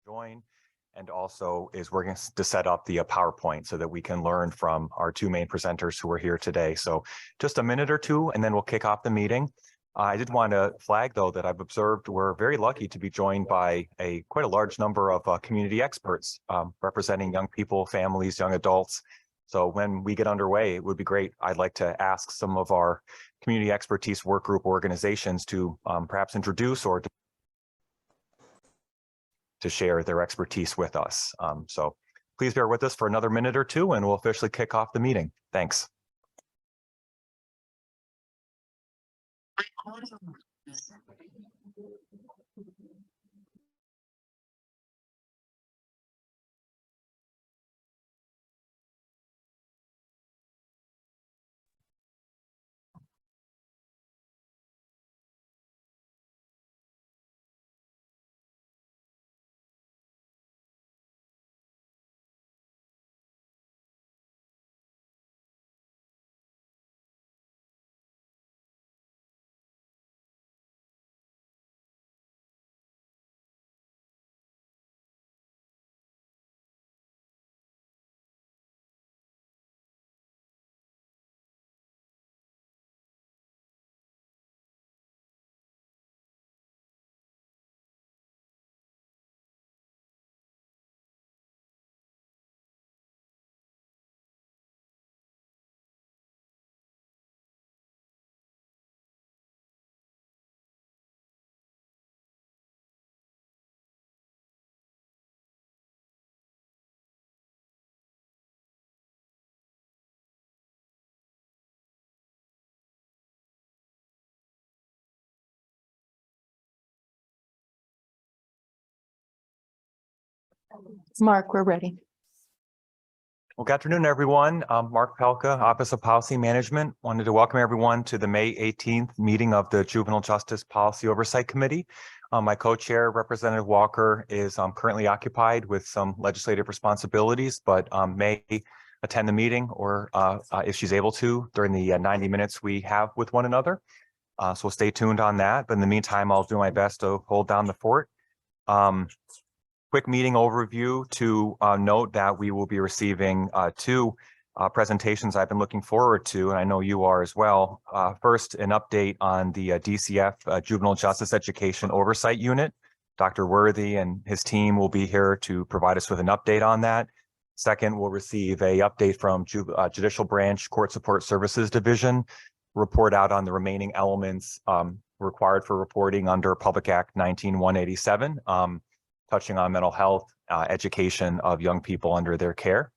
join, and also is working to set up the PowerPoint so that we can learn from our two main presenters who are here today. So just a minute or two, and then we'll kick off the meeting. I did want to flag, though, that I've observed we're very lucky to be joined by quite a large number of community experts representing young people, families, young adults. So when we get underway, it would be great. I'd like to ask some of our community expertise work group organizations to perhaps introduce or to share their expertise with us. So please bear with us for another minute or two, and we'll officially kick off the meeting. Thanks. Mark, we're ready. Well, good afternoon, everyone. Mark Pelka, Office of Policy Management. Wanted to welcome everyone to the May 18th meeting of the Juvenile Justice Policy Oversight Committee. My co-chair, Representative Walker, is currently occupied with some legislative responsibilities, but may attend the meeting or if she's able to during the 90 minutes we have with one another. So stay tuned on that. But in the meantime, I'll do my best to hold down the fort. Quick meeting overview to note that we will be receiving two presentations I've been looking forward to, and I know you are as well. First, an update on the DCF Juvenile Justice Education Oversight Unit. Dr. Worthy and his team will be here to provide us with an update on that. Second, we'll receive a update from Judicial Branch Court Support Services Division, report out on the remaining elements required for reporting under Public Act 19-187. Touching on mental health, education of young people under their care.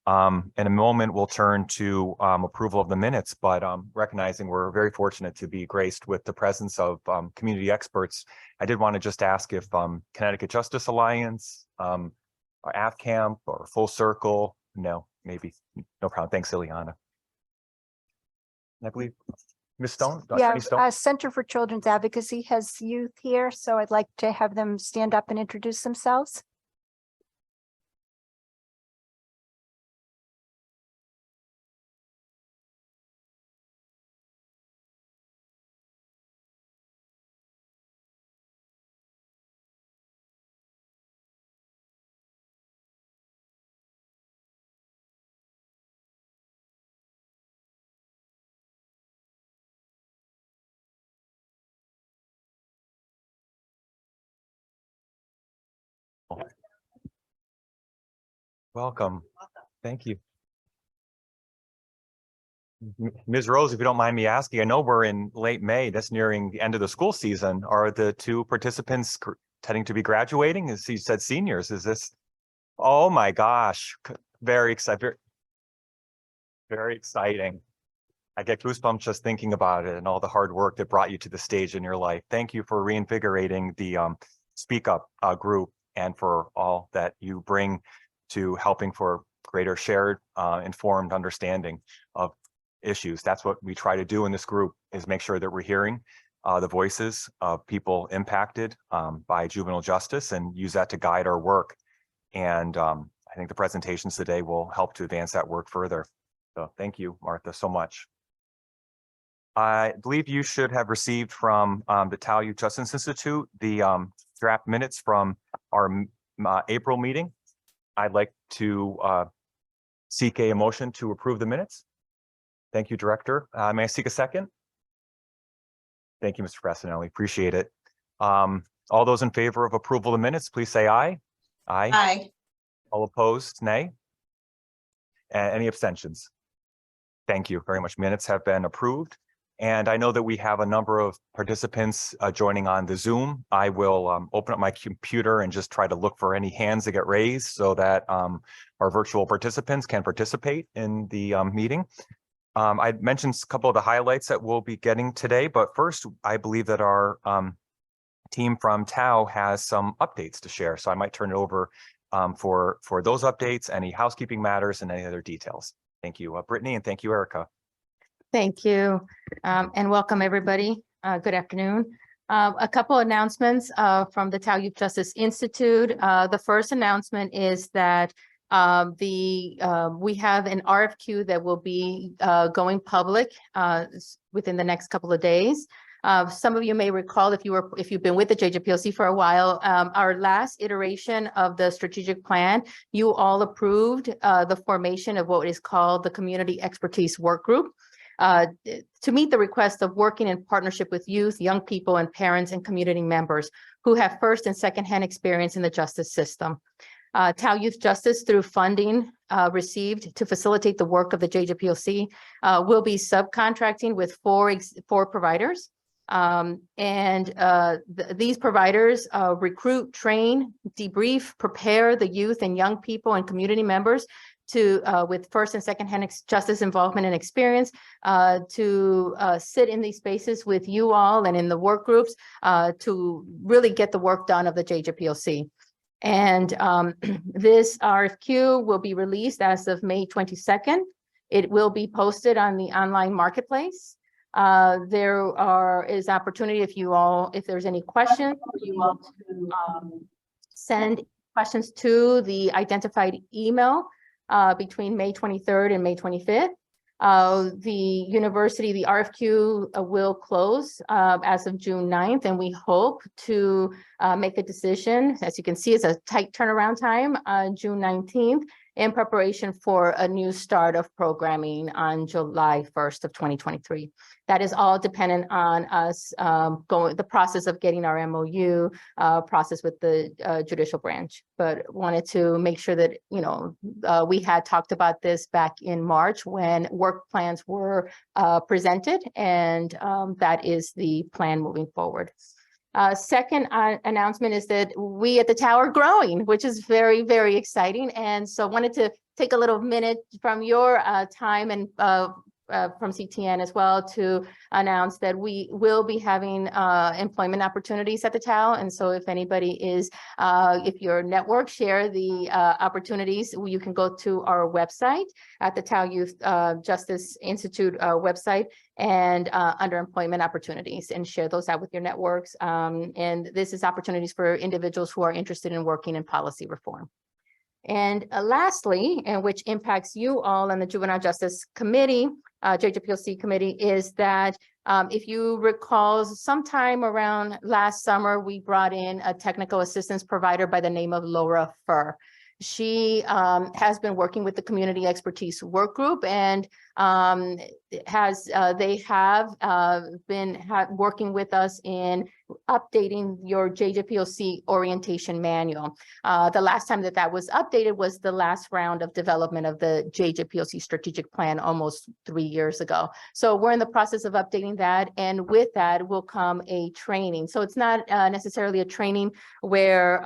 In a moment, we'll turn to approval of the minutes, but recognizing we're very fortunate to be graced with the presence of community experts, I did want to just ask if Connecticut Justice Alliance, or AFCAMP, or Full Circle, no, maybe, no problem. Thanks, Ileana. I believe Ms. Stone? Yeah, Stone? Center for Children's Advocacy has youth here, so I'd like to have them stand up and introduce themselves. Welcome. Thank you. Ms. Rose, if you don't mind me asking, I know we're in late May, that's nearing the end of the school season. Are the two participants tending to be graduating? As you said, seniors, is this? Oh my gosh, very excited. Very exciting. I get goosebumps just thinking about it and all the hard work that brought you to the stage in your life. Thank you for reinvigorating the Speak Up group and for all that you bring to helping for greater shared informed understanding of issues. That's what we try to do in this group, is make sure that we're hearing the voices of people impacted by juvenile justice and use that to guide our work. And I think the presentations today will help to advance that work further. So thank you, Martha, so much. I believe you should have received from the Tal Youth Justice Institute the draft minutes from our April meeting. I'd like to seek a motion to approve the minutes. Thank you, Director. May I seek a second? Thank you, Mr. Frassinelli. Appreciate it. All those in favor of approval of the minutes, please say aye. Aye. Aye. All opposed, nay. And any abstentions? Thank you very much. Minutes have been approved. And I know that we have a number of participants joining on the Zoom. I will open up my computer and just try to look for any hands that get raised so that our virtual participants can participate in the meeting. I mentioned a couple of the highlights that we'll be getting today, but first, I believe that our team from TAO has some updates to share. So I might turn it over for those updates, any housekeeping matters, and any other details. Thank you, Brittany, and thank you, Erica. Thank you, and welcome everybody. Good afternoon. A couple announcements from the TAO Youth Justice Institute. The first announcement is that we have an RFQ that will be going public within the next couple of days. Some of you may recall, if you've been with the JJPLC for a while, our last iteration of the strategic plan, you all approved the formation of what is called the Community Expertise Work Group to meet the request of working in partnership with youth, young people, and parents and community members who have first and secondhand experience in the justice system. TAO Youth Justice, through funding received to facilitate the work of the JJPLC, will be subcontracting with four providers. These providers recruit, train, debrief, prepare the youth and young people and community members to with first and secondhand justice involvement and experience to sit in these spaces with you all and in the work groups to really get the work done of the JJPLC. And this RFQ will be released as of May 22nd. It will be posted on the online marketplace. There is opportunity if there's any questions for you all to send questions to the identified email between May 23rd and May 25th. The RFQ will close as of June 9th, and we hope to make a decision. As you can see, it's a tight turnaround time on June 19th in preparation for a new start of programming on July 1st of 2023. That is all dependent on us going the process of getting our MOU process with the judicial branch. But wanted to make sure that, we had talked about this back in March when work plans were presented, and that is the plan moving forward. Second announcement is that we at the TAO are growing, which is very, very exciting. And so wanted to take a little minute from your time and from CTN as well to announce that we will be having employment opportunities at the TAO. And so if anybody is, if your network share the opportunities, you can go to our website at the TAO Youth Justice Institute website and under employment opportunities and share those out with your networks. And this is opportunities for individuals who are interested in working in policy reform. And lastly, and which impacts you all on the Juvenile Justice Committee, JJPLC committee, is that if you recall, sometime around last summer, we brought in a technical assistance provider by the name of Laura Furr. She has been working with the Community Expertise Work Group and they have been working with us in updating your JJPLC orientation manual. The last time that was updated was the last round of development of the JJPLC strategic plan almost 3 years ago. So we're in the process of updating that, and with that will come a training. So it's not necessarily a training where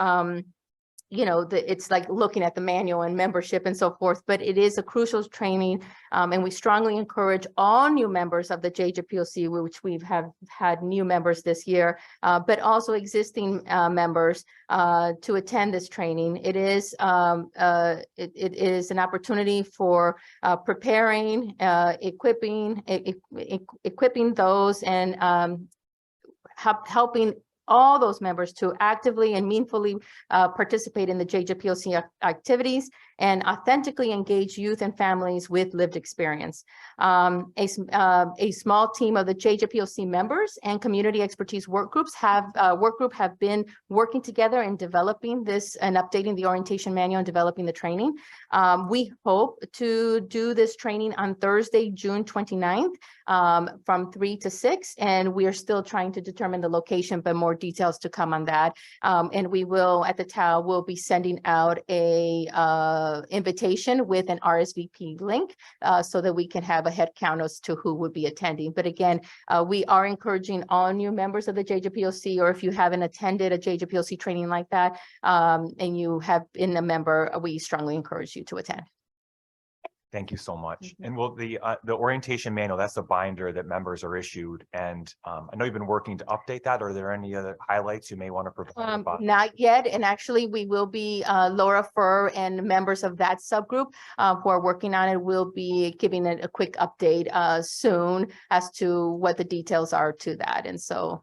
it's like looking at the manual and membership and so forth, but it is a crucial training. And we strongly encourage all new members of the JJPLC, which we've had new members this year, but also existing members to attend this training. It is it is an opportunity for preparing, equipping those and helping all those members to actively and meaningfully participate in the JJPLC activities and authentically engage youth and families with lived experience. A small team of the JJPOC members and community expertise work groups have been working together in developing this and updating the orientation manual and developing the training. We hope to do this training on Thursday, June 29th, from 3 to 6, and we are still trying to determine the location, but more details to come on that. And we will, at the TAO, will be sending out a invitation with an RSVP link so that we can have a head count as to who would be attending. But again, we are encouraging all new members of the JJPOC, or if you haven't attended a JJPOC training like that, and you have been a member, we strongly encourage you to attend. Thank you so much. And will the orientation manual, that's the binder that members are issued. And I know you've been working to update that. Are there any other highlights you may want to provide about? Not yet. And actually, we will be, Laura Furr and members of that subgroup who are working on it will be giving it a quick update soon as to what the details are to that. And so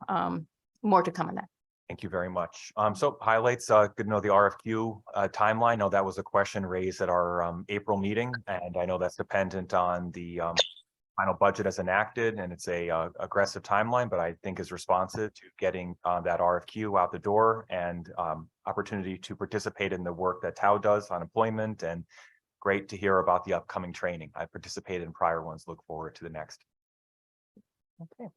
more to come on that. Thank you very much. So highlights, good to know the RFQ timeline. I know that was a question raised at our April meeting, and I know that's dependent on the final budget as enacted, and it's a aggressive timeline, but I think is responsive to getting that RFQ out the door and opportunity to participate in the work that TAO does on employment, and great to hear about the upcoming training. I participated in prior ones, look forward to the next. Okay.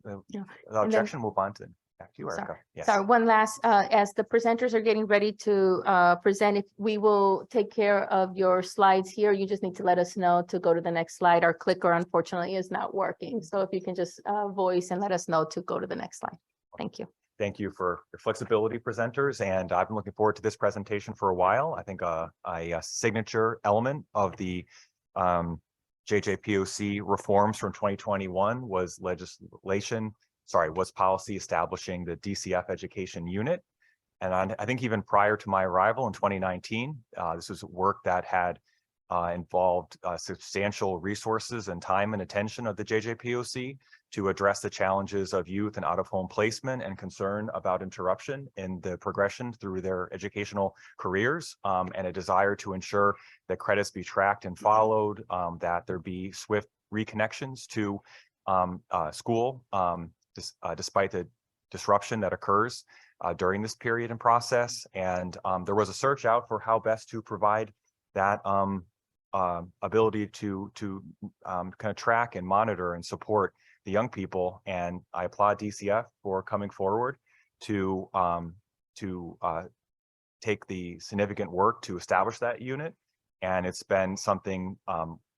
Without objection, move on to back to you, Erica. Yes. Sorry, one last, as the presenters are getting ready to present, if we will take care of your slides here, you just need to let us know to go to the next slide. Our clicker unfortunately is not working. So if you can just voice and let us know to go to the next slide. Thank you. Thank you for your flexibility, presenters. And I've been looking forward to this presentation for a while. I think a signature element of the JJPOC reforms from 2021 was was policy establishing the DCF education unit. And I think even prior to my arrival in 2019, this was work that had involved substantial resources and time and attention of the JJPOC to address the challenges of youth and out-of-home placement and concern about interruption in the progression through their educational careers, and a desire to ensure that credits be tracked and followed, that there be swift reconnections to school, despite the disruption that occurs during this period and process. And there was a search out for how best to provide that ability to kind of track and monitor and support the young people. And I applaud DCF for coming forward to take the significant work to establish that unit. And it's been something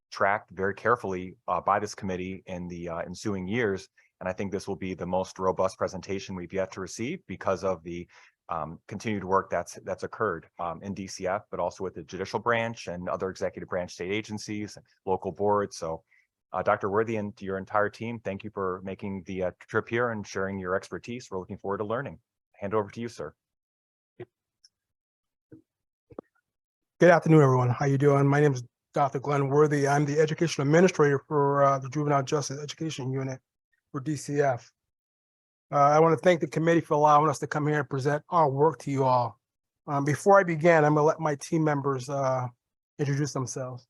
tracked very carefully by this committee in the ensuing years. And I think this will be the most robust presentation we've yet to receive because of the continued work that's occurred in DCF, but also with the judicial branch and other executive branch state agencies, local boards. So Dr. Worthy and to your entire team, thank you for making the trip here and sharing your expertise. We're looking forward to learning. Hand over to you, sir. Good afternoon, everyone. How you doing? My name is Dr. Glenn Worthy. I'm the education administrator for the Juvenile Justice Education Unit for DCF. I want to thank the committee for allowing us to come here and present our work to you all. Before I begin, I'm going to let my team members introduce themselves.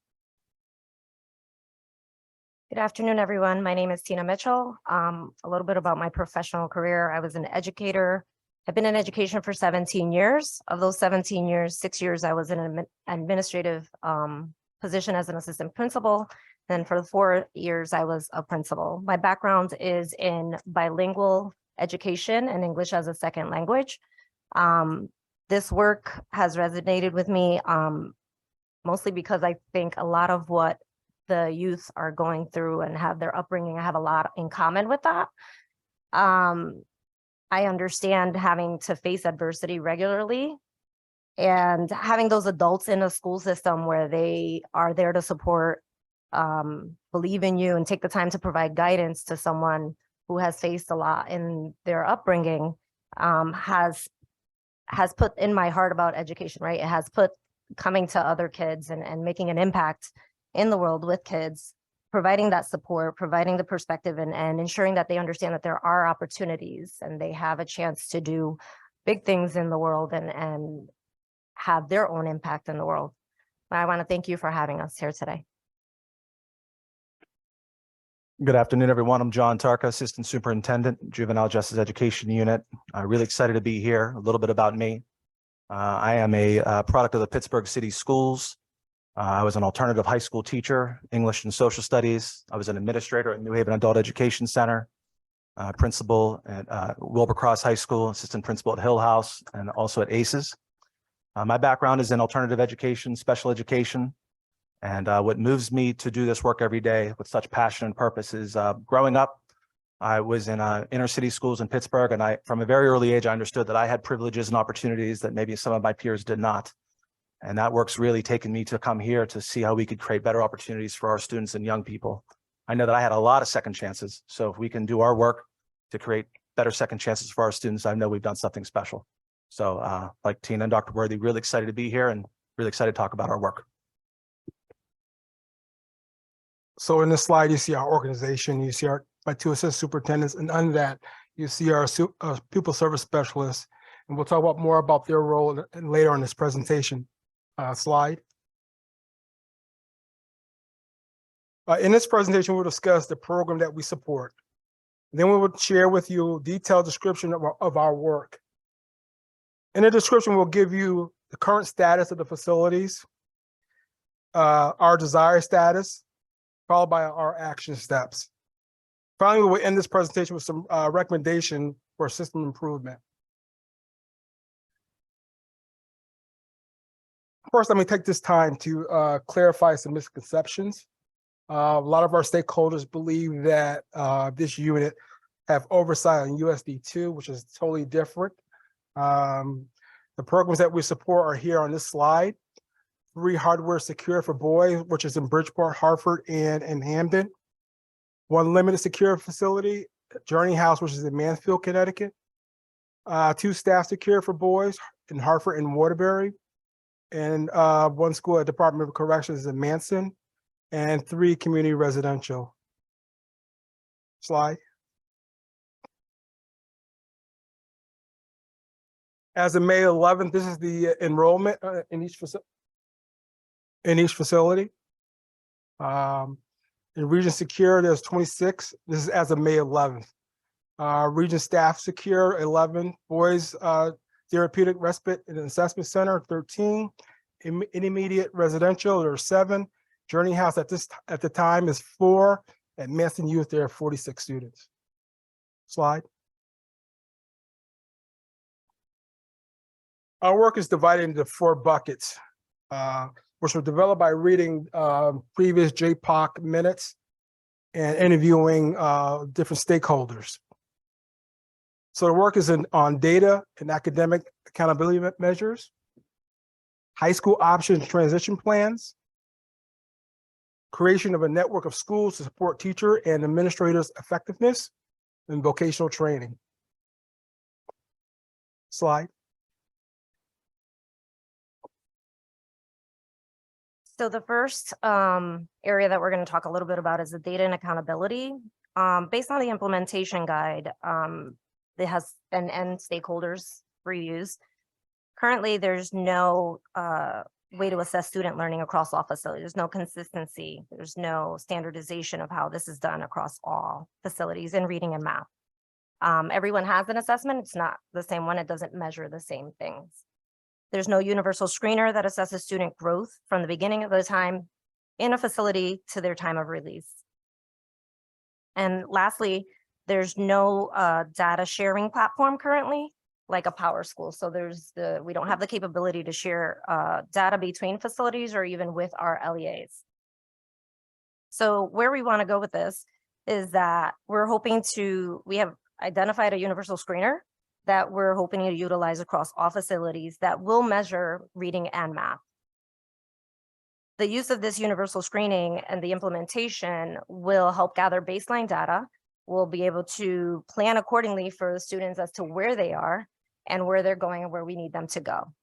Good afternoon, everyone. My name is Tina Mitchell. A little bit about my professional career. I was an educator. I've been in education for 17 years. Of those 17 years, 6 years I was in an administrative position as an assistant principal. Then for the 4 years, I was a principal. My background is in bilingual education and English as a second language. This work has resonated with me mostly because I think a lot of what the youth are going through and have their upbringing, I have a lot in common with that. I understand having to face adversity regularly and having those adults in a school system where they are there to support, believe in you, and take the time to provide guidance to someone who has faced a lot in their upbringing, has put in my heart about education, right? It has put coming to other kids and making an impact in the world with kids, providing that support, providing the perspective, and ensuring that they understand that there are opportunities and they have a chance to do big things in the world and have their own impact in the world. I want to thank you for having us here today. Good afternoon, everyone. I'm John Tarka, Assistant Superintendent, Juvenile Justice Education Unit. I'm really excited to be here. A little bit about me. I am a product of the Pittsburgh City Schools. I was an alternative high school teacher, English and social studies. I was an administrator at New Haven Adult Education Center, principal at Wilbur-Cross High School, assistant principal at Hill House, and also at ACES. My background is in alternative education, special education. And what moves me to do this work every day with such passion and purpose is growing up, I was in inner city schools in Pittsburgh, and from a very early age, I understood that I had privileges and opportunities that maybe some of my peers did not. And that work's really taken me to come here to see how we could create better opportunities for our students and young people. I know that I had a lot of second chances. So if we can do our work to create better second chances for our students, I know we've done something special. So like Tina and Dr. Worthy, really excited to be here and really excited to talk about our work. So in this slide, you see our organization, you see my two assistant superintendents, and under that, you see our pupil service specialists. And we'll talk about more about their role later in this presentation. Slide. In this presentation, we'll discuss the program that we support. Then we will share with you a detailed description of our work. In the description, we'll give you the current status of the facilities, our desired status, followed by our action steps. Finally, we will end this presentation with some recommendation for system improvement. First, let me take this time to clarify some misconceptions. A lot of our stakeholders believe that this unit have oversight on USD2, which is totally different. The programs that we support are here on this slide. 3 hardware secure for boys, which is in Bridgeport, Hartford, and in Hamden. 1 limited secure facility, Journey House, which is in Mansfield, Connecticut. 2 staff secure for boys in Hartford and Waterbury. And 1 school at Department of Corrections in Manson, and 3 community residential. Slide. As of May 11th, this is the enrollment in each facility. In Region Secure, there's 26. This is as of May 11th. Region Staff Secure, 11. Boys Therapeutic Respite and Assessment Center, 13. Intermediate Residential, there are 7. Journey House at the time is 4. At Manson Youth, there are 46 students. Slide. Our work is divided into 4 buckets, which were developed by reading previous JPOC minutes and interviewing different stakeholders. So the work is on data and academic accountability measures, high school options transition plans, creation of a network of schools to support teacher and administrators' effectiveness, and vocational training. Slide. So the first area that we're going to talk a little bit about is the data and accountability. Based on the implementation guide, it has an end stakeholders reviews. Currently, there's no way to assess student learning across all facilities. There's no consistency. There's no standardization of how this is done across all facilities in reading and math. Everyone has an assessment. It's not the same one. It doesn't measure the same things. There's no universal screener that assesses student growth from the beginning of the time in a facility to their time of release. And lastly, there's no data sharing platform currently, like a Power School. So we don't have the capability to share data between facilities or even with our LEAs. So where we want to go with this is that we have identified a universal screener that we're hoping to utilize across all facilities that will measure reading and math. The use of this universal screening and the implementation will help gather baseline data. We'll be able to plan accordingly for the students as to where they are and where they're going and where we need them to go.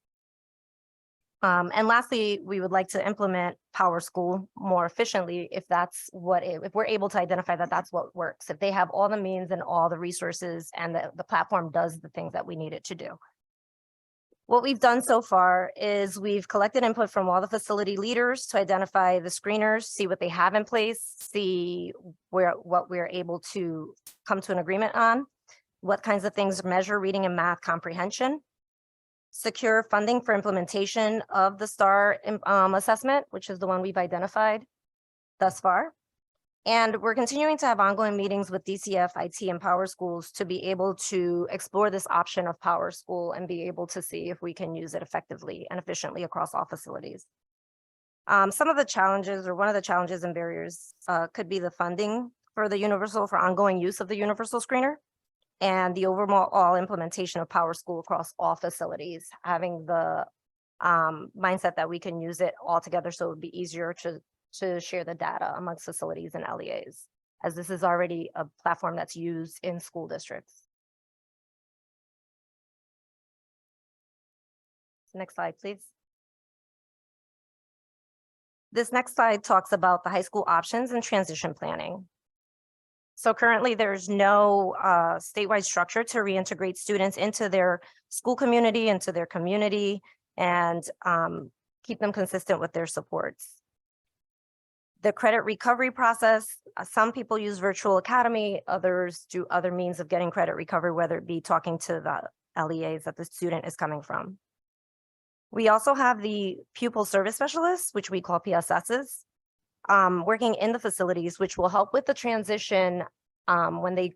And lastly, we would like to implement Power School more efficiently if we're able to identify that that's what works. If they have all the means and all the resources and the platform does the things that we need it to do. What we've done so far is we've collected input from all the facility leaders to identify the screeners, see what they have in place, see what we're able to come to an agreement on, what kinds of things measure reading and math comprehension, secure funding for implementation of the STAR assessment, which is the one we've identified thus far. And we're continuing to have ongoing meetings with DCF, IT, and Power Schools to be able to explore this option of Power School and be able to see if we can use it effectively and efficiently across all facilities. Some of the challenges, or one of the challenges and barriers, could be the funding for ongoing use of the universal screener and the overall implementation of Power School across all facilities, having the mindset that we can use it all together so it would be easier to share the data amongst facilities and LEAs, as this is already a platform that's used in school districts. Next slide, please. This next slide talks about the high school options and transition planning. So currently there's no statewide structure to reintegrate students into their school community, into their community, and keep them consistent with their supports. The credit recovery process, some people use virtual academy, others do other means of getting credit recovery, whether it be talking to the LEAs that the student is coming from. We also have the pupil service specialists, which we call PSSs, working in the facilities, which will help with the transition when the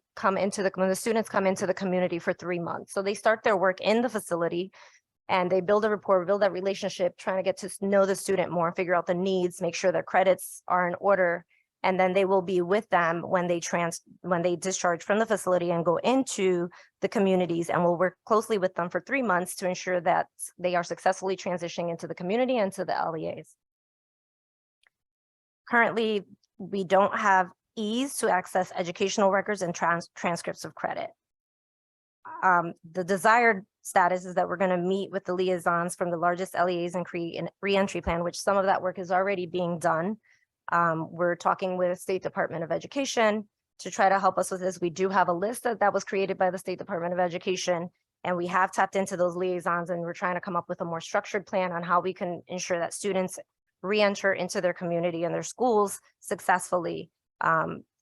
students come into the community for 3 months. So they start their work in the facility and they build a rapport, build that relationship, trying to get to know the student more, figure out the needs, make sure their credits are in order. And then they will be with them when they discharge from the facility and go into the communities, and we'll work closely with them for 3 months to ensure that they are successfully transitioning into the community and to the LEAs. Currently, we don't have ease to access educational records and transcripts of credit. The desired status is that we're going to meet with the liaisons from the largest LEAs and create a re-entry plan, which some of that work is already being done. We're talking with State Department of Education to try to help us with this. We do have a list that was created by the State Department of Education, and we have tapped into those liaisons, and we're trying to come up with a more structured plan on how we can ensure that students re-enter into their community and their schools successfully.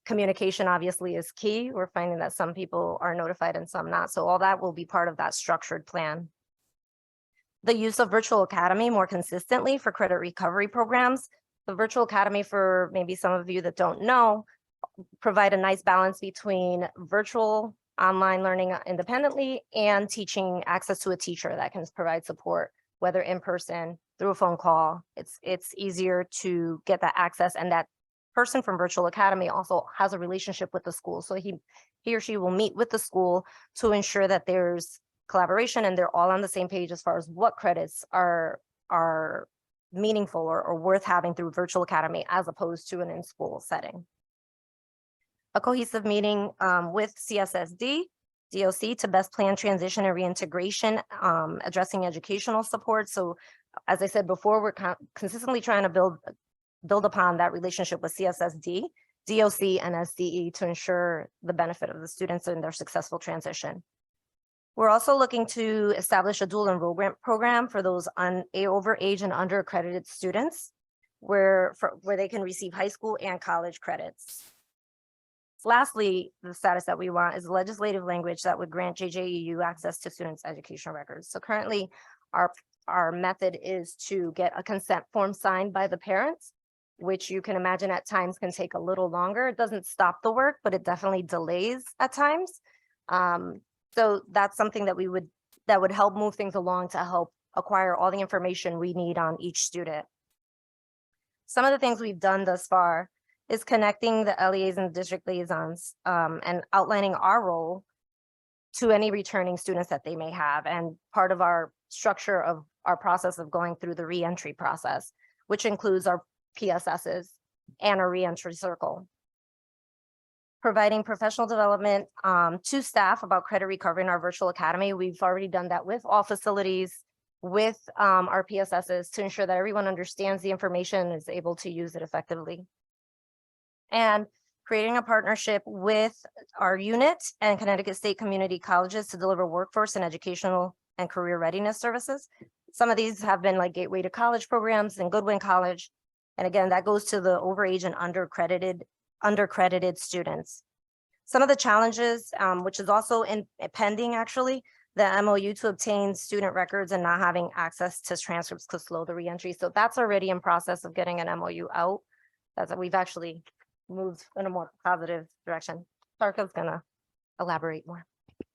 Communication obviously is key. We're finding that some people are notified and some not. So all that will be part of that structured plan. The use of virtual academy more consistently for credit recovery programs. The virtual academy, for maybe some of you that don't know, provide a nice balance between virtual online learning independently and teaching access to a teacher that can provide support, whether in person, through a phone call. It's easier to get that access, and that person from virtual academy also has a relationship with the school. So he or she will meet with the school to ensure that there's collaboration and they're all on the same page as far as what credits are meaningful or worth having through virtual academy as opposed to an in-school setting. A cohesive meeting with CSSD, DOC to best plan transition and reintegration, addressing educational support. So as I said before, we're consistently trying to build upon that relationship with CSSD, DOC, and SDE to ensure the benefit of the students and their successful transition. We're also looking to establish a dual enrollment program for those over age and under accredited students, where they can receive high school and college credits. Lastly, the status that we want is legislative language that would grant JJEU access to students' educational records. So currently, our method is to get a consent form signed by the parents, which you can imagine at times can take a little longer. It doesn't stop the work, but it definitely delays at times. So that's something that would help move things along to help acquire all the information we need on each student. Some of the things we've done thus far is connecting the LEAs and district liaisons and outlining our role to any returning students that they may have, and part of our structure of our process of going through the re-entry process, which includes our PSSs and a re-entry circle. Providing professional development to staff about credit recovery in our virtual academy. We've already done that with all facilities, with our PSSs, to ensure that everyone understands the information and is able to use it effectively. And creating a partnership with our unit and Connecticut State Community Colleges to deliver workforce and educational and career readiness services. Some of these have been like Gateway to College programs and Goodwin College. And again, that goes to the overage and undercredited students. Some of the challenges, which is also pending actually, the MOU to obtain student records and not having access to transcripts could slow the reentry. So that's already in process of getting an MOU out. We've actually moved in a more positive direction. Sarka's gonna elaborate more.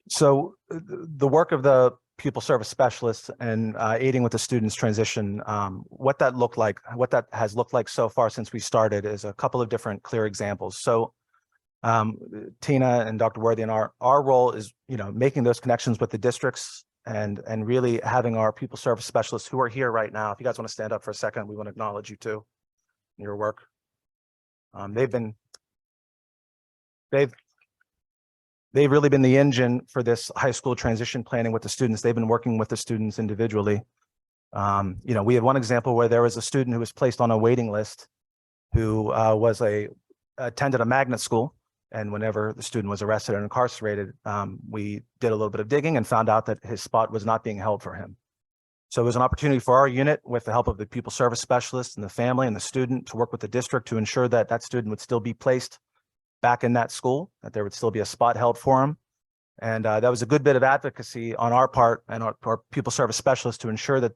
So the work of the pupil service specialists and aiding with the students transition, what that has looked like so far since we started is a couple of different clear examples. So Tina and Dr. Worthy and our role is, making those connections with the districts and really having our pupil service specialists who are here right now. If you guys want to stand up for a second, we want to acknowledge you too, in your work. They've really been the engine for this high school transition planning with the students. They've been working with the students individually. We have one example where there was a student who was placed on a waiting list who attended a magnet school. And whenever the student was arrested and incarcerated, we did a little bit of digging and found out that his spot was not being held for him. So it was an opportunity for our unit, with the help of the pupil service specialist and the family and the student, to work with the district to ensure that that student would still be placed back in that school, that there would still be a spot held for him. And that was a good bit of advocacy on our part and our pupil service specialist to ensure that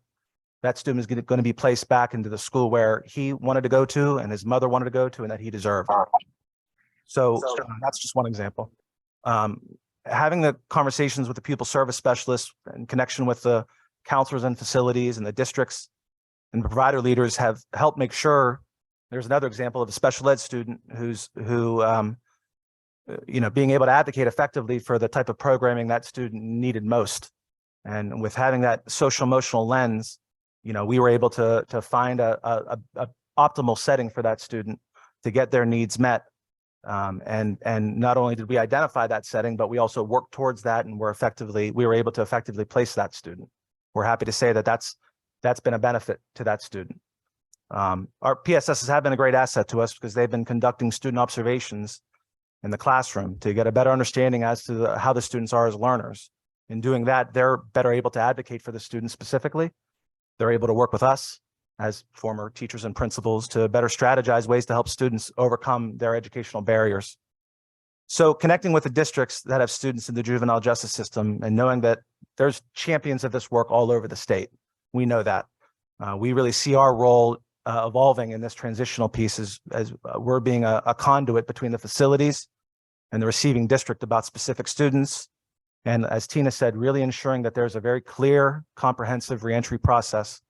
that student is going to be placed back into the school where he wanted to go to and his mother wanted to go to and that he deserved. So that's just one example. Having the conversations with the pupil service specialists in connection with the counselors and facilities and the districts and the provider leaders have helped make sure. There's another example of a special ed student who being able to advocate effectively for the type of programming that student needed most. And with having that social emotional lens, we were able to find a optimal setting for that student to get their needs met. And not only did we identify that setting, but we also worked towards that, and we were able to effectively place that student. We're happy to say that that's been a benefit to that student. Our PSSs have been a great asset to us because they've been conducting student observations in the classroom to get a better understanding as to how the students are as learners. In doing that, they're better able to advocate for the students specifically. They're able to work with us as former teachers and principals to better strategize ways to help students overcome their educational barriers. So connecting with the districts that have students in the juvenile justice system and knowing that there's champions of this work all over the state. We know that. We really see our role evolving in this transitional piece as we're being a conduit between the facilities and the receiving district about specific students. And as Tina said, really ensuring that there's a very clear, comprehensive reentry process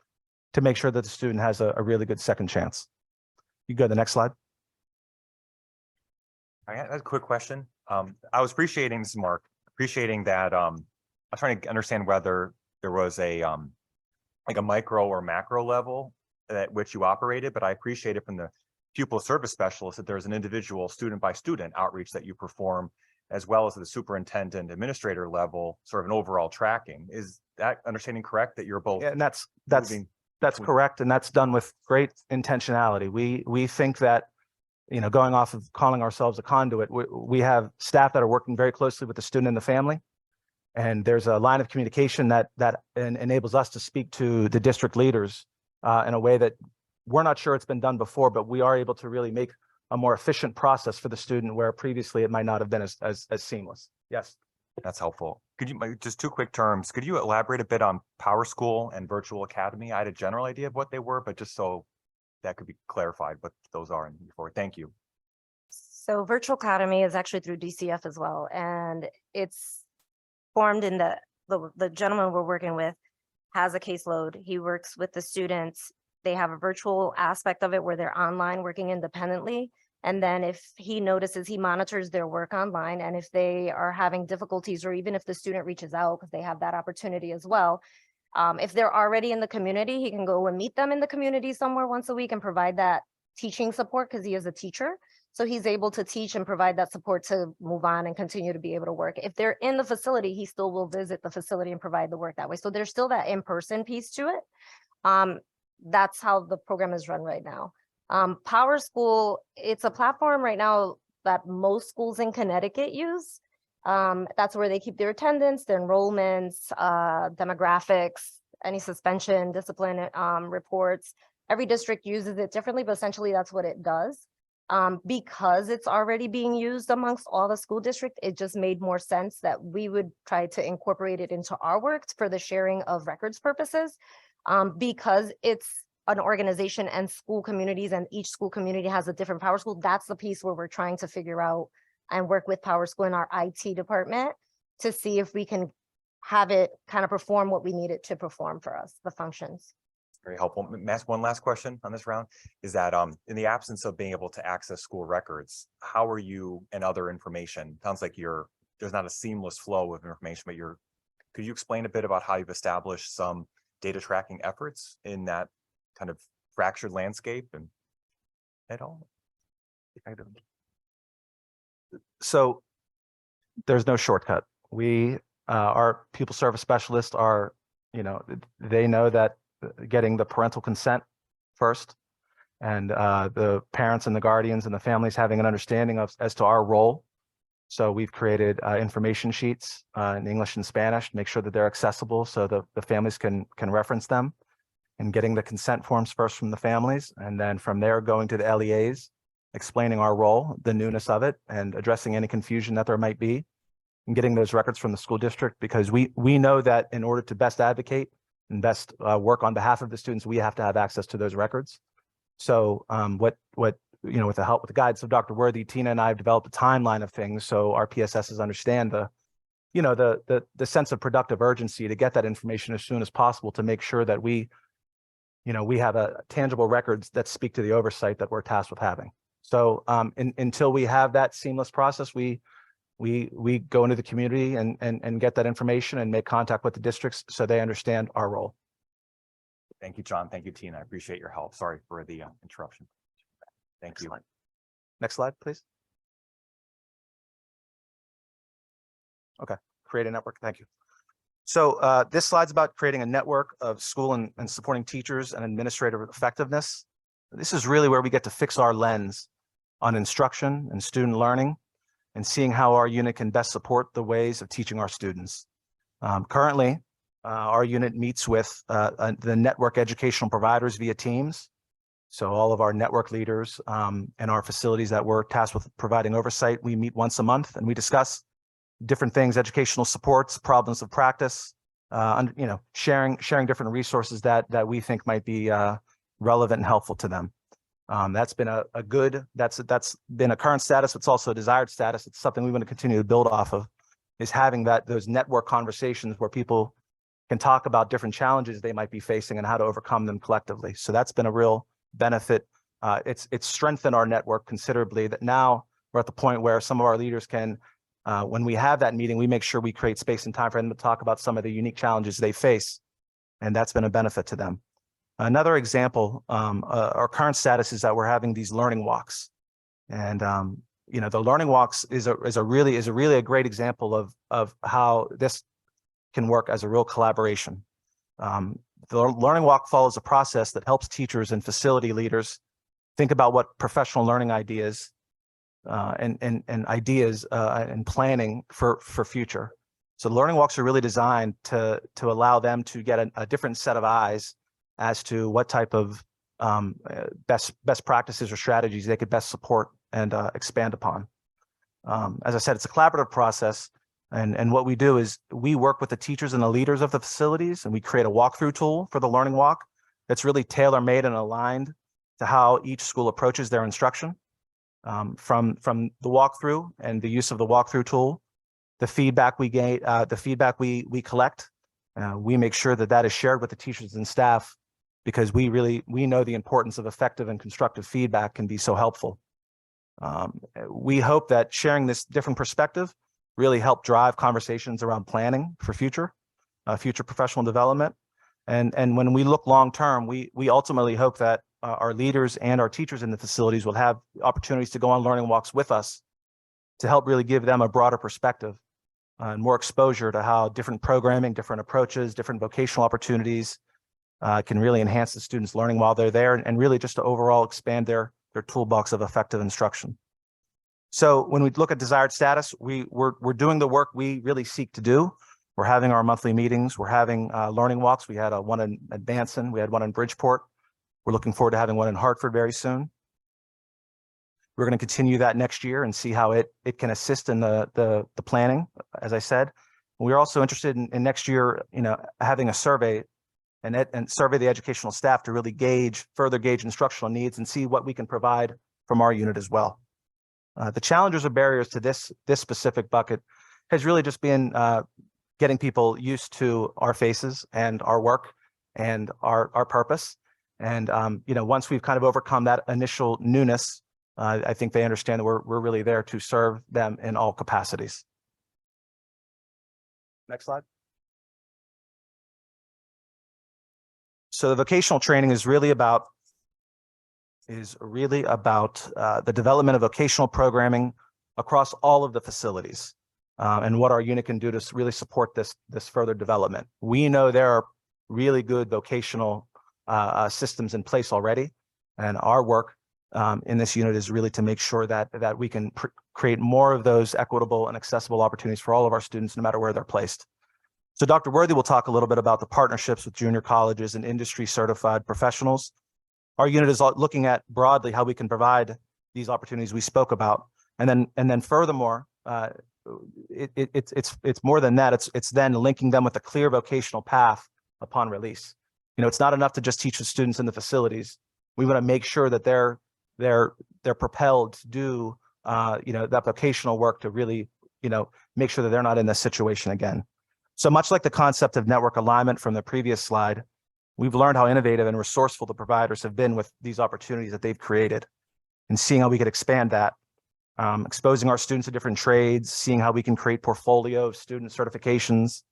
to make sure that the student has a really good second chance. You go to the next slide. I had a quick question. I was appreciating this, Mark, that I was trying to understand whether there was a like a micro or macro level at which you operated, but I appreciate it from the pupil service specialist that there's an individual student by student outreach that you perform, as well as at the superintendent administrator level, sort of an overall tracking. Is that understanding correct, that you're both? Yeah, and that's correct, and that's done with great intentionality. We think that, going off of calling ourselves a conduit, we have staff that are working very closely with the student and the family, and there's a line of communication that enables us to speak to the district leaders in a way that we're not sure it's been done before, but we are able to really make a more efficient process for the student where previously it might not have been as seamless. Yes. That's helpful. Could you, just two quick terms, could you elaborate a bit on Power School and Virtual Academy? I had a general idea of what they were, but just so that could be clarified what those are before. Thank you. So Virtual Academy is actually through DCF as well. And it's formed in the gentleman we're working with has a caseload. He works with the students. They have a virtual aspect of it where they're online working independently. And then if he notices, he monitors their work online. And if they are having difficulties, or even if the student reaches out, because they have that opportunity as well. If they're already in the community, he can go and meet them in the community somewhere once a week and provide that teaching support, because he is a teacher. So he's able to teach and provide that support to move on and continue to be able to work. If they're in the facility, he still will visit the facility and provide the work that way. So there's still that in-person piece to it. That's how the program is run right now. Power School, it's a platform right now that most schools in Connecticut use. That's where they keep their attendance, their enrollments, demographics, any suspension, discipline reports. Every district uses it differently, but essentially that's what it does. Because it's already being used amongst all the school districts, it just made more sense that we would try to incorporate it into our work for the sharing of records purposes. Because it's an organization and school communities, and each school community has a different Power School. That's the piece where we're trying to figure out and work with Power School in our IT department to see if we can have it kind of perform what we need it to perform for us, the functions. Very helpful. May I ask one last question on this round? Is that in the absence of being able to access school records, how are you and other information? Sounds like there's not a seamless flow of information, but could you explain a bit about how you've established some data tracking efforts in that kind of fractured landscape and at all? So there's no shortcut. Our pupil service specialists are, they know that getting the parental consent first, and the parents and the guardians and the families having an understanding as to our role. So we've created information sheets in English and Spanish to make sure that they're accessible so the families can reference them, and getting the consent forms first from the families, and then from there going to the LEAs, explaining our role, the newness of it, and addressing any confusion that there might be, and getting those records from the school district, because we know that in order to best advocate and best work on behalf of the students, we have to have access to those records. So with the help, with the guidance of Dr. Worthy, Tina and I have developed a timeline of things so our PSSs understand the sense of productive urgency to get that information as soon as possible, to make sure that we have a tangible records that speak to the oversight that we're tasked with having. So until we have that seamless process, we go into the community and get that information and make contact with the districts so they understand our role. Thank you, John. Thank you, Tina. I appreciate your help. Sorry for the interruption. Thank you. Next slide, please. Okay, create a network. Thank you. So this slide's about creating a network of school and supporting teachers and administrative effectiveness. This is really where we get to fix our lens on instruction and student learning, and seeing how our unit can best support the ways of teaching our students. Currently, our unit meets with the network educational providers via Teams. So all of our network leaders and our facilities that we're tasked with providing oversight, we meet once a month and we discuss different things, educational supports, problems of practice, sharing different resources that we think might be relevant and helpful to them. That's been that's been a current status. It's also a desired status. It's something we want to continue to build off of, is having those network conversations where people can talk about different challenges they might be facing and how to overcome them collectively. So that's been a real benefit. It's strengthened our network considerably, that now we're at the point where some of our leaders can, when we have that meeting, we make sure we create space and time for them to talk about some of the unique challenges they face. And that's been a benefit to them. Another example, our current status is that we're having these learning walks, and the learning walks is a really great example of how this can work as a real collaboration. The learning walk follows a process that helps teachers and facility leaders think about what professional learning ideas and ideas and planning for future. So the learning walks are really designed to allow them to get a different set of eyes as to what type of best practices or strategies they could best support and expand upon. As I said, it's a collaborative process. And what we do is we work with the teachers and the leaders of the facilities, and we create a walkthrough tool for the learning walk that's really tailor-made and aligned to how each school approaches their instruction. From the walkthrough and the use of the walkthrough tool, the feedback we get, the feedback we collect, we make sure that is shared with the teachers and staff, because we know the importance of effective and constructive feedback can be so helpful. We hope that sharing this different perspective really help drive conversations around planning for future professional development. And when we look long term, we ultimately hope that our leaders and our teachers in the facilities will have opportunities to go on learning walks with us to help really give them a broader perspective and more exposure to how different programming, different approaches, different vocational opportunities can really enhance the students' learning while they're there, and really just to overall expand their toolbox of effective instruction. So when we look at desired status, we're doing the work we really seek to do. We're having our monthly meetings. We're having learning walks. We had one in Advanson. We had one in Bridgeport. We're looking forward to having one in Hartford very soon. We're going to continue that next year and see how it can assist in the planning, as I said. We're also interested in next year, having a survey and survey the educational staff to really further gauge instructional needs and see what we can provide from our unit as well. The challenges or barriers to this specific bucket has really just been getting people used to our faces and our work and our purpose. And once we've kind of overcome that initial newness, I think they understand that we're really there to serve them in all capacities. Next slide. So the vocational training is really about the development of vocational programming across all of the facilities, and what our unit can do to really support this further development. We know there are really good vocational systems in place already, and our work in this unit is really to make sure that we can create more of those equitable and accessible opportunities for all of our students, no matter where they're placed. So Dr. Worthy will talk a little bit about the partnerships with junior colleges and industry certified professionals. Our unit is looking at broadly how we can provide these opportunities we spoke about. And then furthermore, it's more than that. It's then linking them with a clear vocational path upon release. It's not enough to just teach the students in the facilities. We want to make sure that they're propelled to do that vocational work to really make sure that they're not in this situation again. So much like the concept of network alignment from the previous slide, we've learned how innovative and resourceful the providers have been with these opportunities that they've created, and seeing how we could expand that, exposing our students to different trades, seeing how we can create portfolio of student certifications.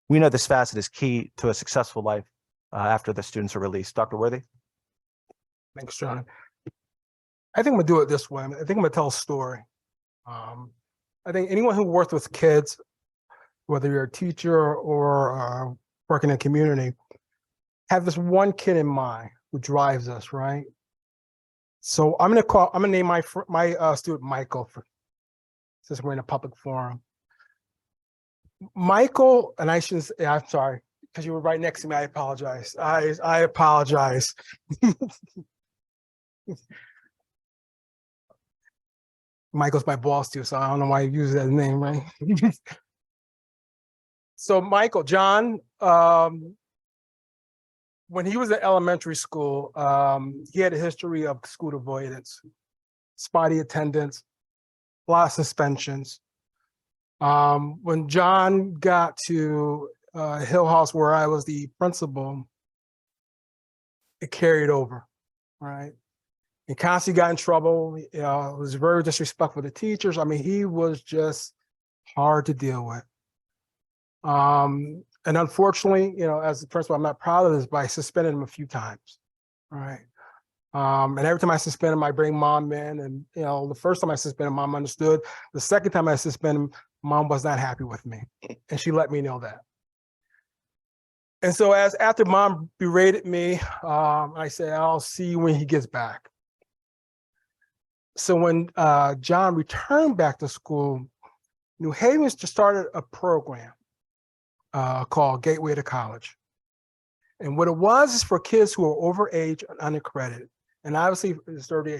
We know this facet is key to a successful life after the students are released. Dr. Worthy? Thanks, John. I think I'm gonna do it this way. I think I'm gonna tell a story. I think anyone who works with kids, whether you're a teacher or working in a community, have this one kid in mind who drives us, right? So I'm gonna name my student Michael, since we're in a public forum. Michael, and I'm sorry, because you were right next to me. I apologize. I apologize. Michael's my boss too, so I don't know why you use that name, right? So Michael, John, when he was at elementary school, he had a history of school avoidance, spotty attendance, a lot of suspensions. When John got to Hill House, where I was the principal, it carried over, right? He constantly got in trouble. Was very disrespectful to teachers. I mean, he was just hard to deal with. And unfortunately, as the principal, I'm not proud of this, but I suspended him a few times, right? And every time I suspend him, I bring mom in, and the first time I suspended him, mom understood. The second time I suspended him, mom was not happy with me, and she let me know that. And so after mom berated me, I said, I'll see you when he gets back. So when John returned back to school, New Haven's just started a program called Gateway to College. And what it was is for kids who are over age and unaccredited. And obviously,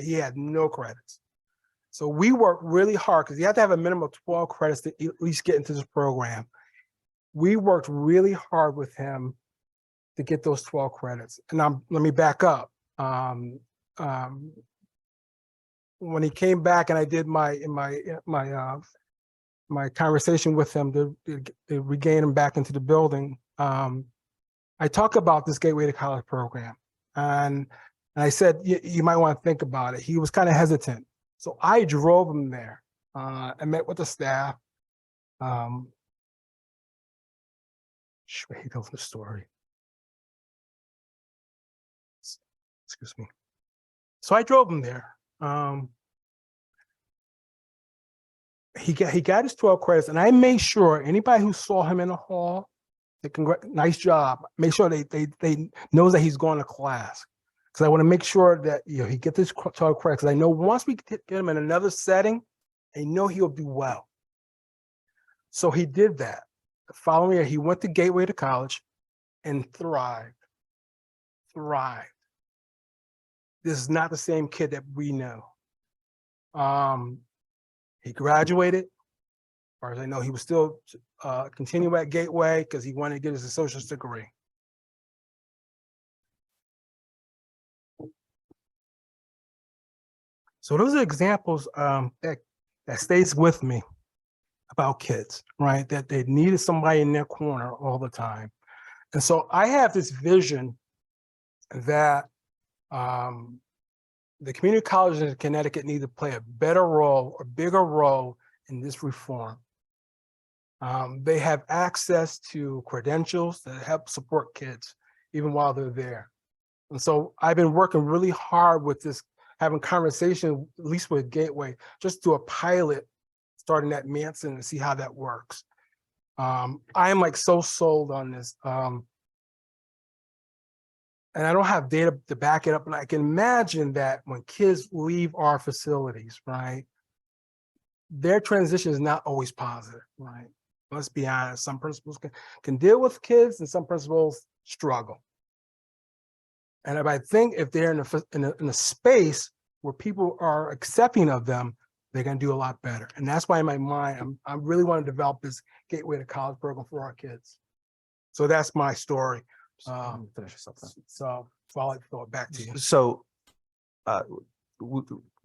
he had no credits. So we worked really hard because you have to have a minimum of 12 credits to at least get into this program. We worked really hard with him to get those 12 credits. And let me back up. When he came back and I did my conversation with him to regain him back into the building, I talk about this Gateway to College program. And I said, you might want to think about it. He was kind of hesitant. So I drove him there. I met with the staff. He tells the story. Excuse me. So I drove him there. He got his 12 credits, and I made sure anybody who saw him in the hall, nice job. Make sure they knows that he's going to class, because I want to make sure that he gets this 12 credits. Because I know once we get him in another setting, I know he'll do well. So he did that. The following year, he went to Gateway to college and thrived. Thrived. This is not the same kid that we know. He graduated. As far as I know, he was still continue at Gateway because he wanted to get his associate's degree. So those are examples that stays with me about kids, right? That they needed somebody in their corner all the time. And so I have this vision that the community colleges in Connecticut need to play a better role, a bigger role in this reform. They have access to credentials that help support kids even while they're there. And so I've been working really hard with this, having conversation, at least with Gateway, just do a pilot starting at Manson and see how that works. I am like so sold on this. And I don't have data to back it up, but I can imagine that when kids leave our facilities, right, their transition is not always positive, right? Let's be honest, some principals can deal with kids and some principals struggle. And if I think if they're in a space where people are accepting of them, they're going to do a lot better. And that's why in my mind, I really want to develop this Gateway to College program for our kids. So that's my story. Finish this up then. So I'll throw it back to you. So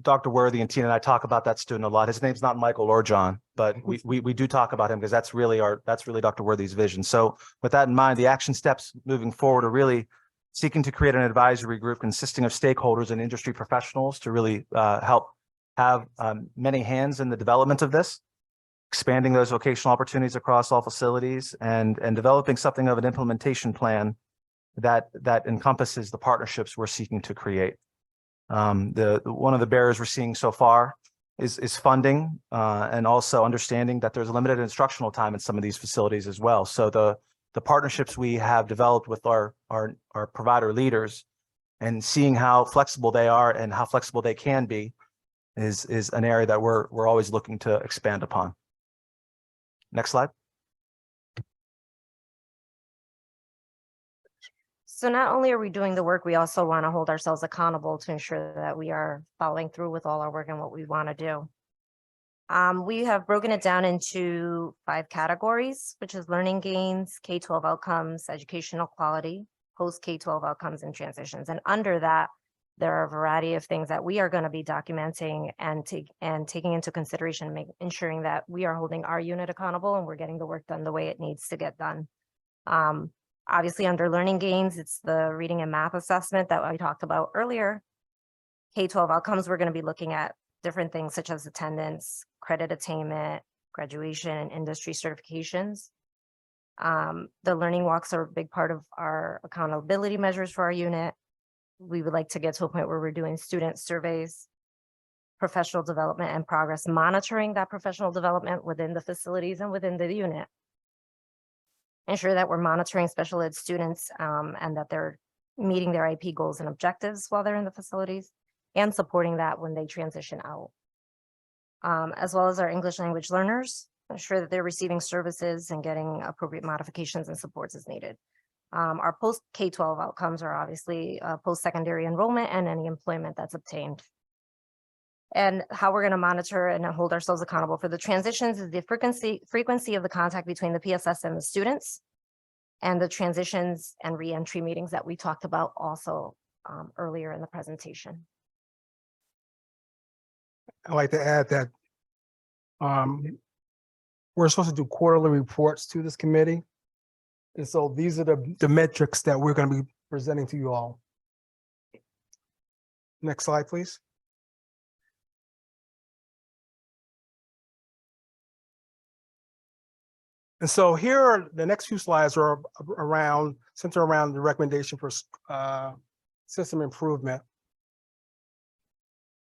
Dr. Worthy and Tina and I talk about that student a lot. His name's not Michael or John, but we do talk about him because that's really Dr. Worthy's vision. So with that in mind, the action steps moving forward are really seeking to create an advisory group consisting of stakeholders and industry professionals to really help have many hands in the development of this, expanding those vocational opportunities across all facilities, and developing something of an implementation plan that encompasses the partnerships we're seeking to create. One of the barriers we're seeing so far is funding and also understanding that there's limited instructional time in some of these facilities as well. So the partnerships we have developed with our provider leaders and seeing how flexible they are and how flexible they can be is an area that we're always looking to expand upon. Next slide. So not only are we doing the work, we also want to hold ourselves accountable to ensure that we are following through with all our work and what we want to do. We have broken it down into 5 categories, which is learning gains, K-12 outcomes, educational quality, post K-12 outcomes, and transitions. And under that, there are a variety of things that we are going to be documenting and taking into consideration, ensuring that we are holding our unit accountable and we're getting the work done the way it needs to get done. Obviously, under learning gains, it's the reading and math assessment that I talked about earlier. K-12 outcomes, we're going to be looking at different things such as attendance, credit attainment, graduation, and industry certifications. The learning walks are a big part of our accountability measures for our unit. We would like to get to a point where we're doing student surveys, professional development, and progress monitoring that professional development within the facilities and within the unit. Ensure that we're monitoring special ed students and that they're meeting their IP goals and objectives while they're in the facilities, and supporting that when they transition out. As well as our English language learners, ensure that they're receiving services and getting appropriate modifications and supports as needed. Our post K-12 outcomes are obviously post-secondary enrollment and any employment that's obtained. And how we're going to monitor and hold ourselves accountable for the transitions is the frequency of the contact between the PSS and the students, and the transitions and reentry meetings that we talked about also earlier in the presentation. I'd like to add that we're supposed to do quarterly reports to this committee. And so these are the metrics that we're going to be presenting to you all. Next slide, please. And so here are the next few slides are centered around the recommendation for system improvement.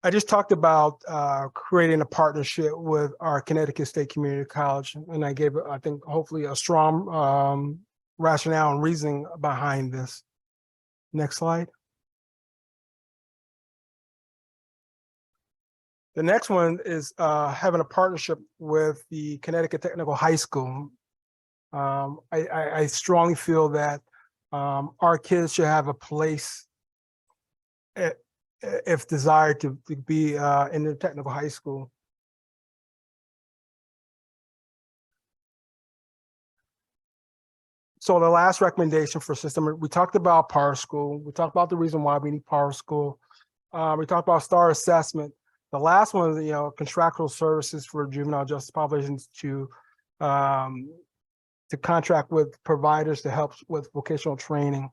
I just talked about creating a partnership with our Connecticut State Community College, and I gave, I think, hopefully a strong rationale and reasoning behind this. Next slide. The next one is having a partnership with the Connecticut Technical High School. I strongly feel that our kids should have a place, if desired, to be in the technical high school. So the last recommendation for system, we talked about Power School. We talked about the reason why we need Power School. We talked about STAR assessment. The last one is, contractual services for juvenile justice populations to contract with providers to help with vocational training.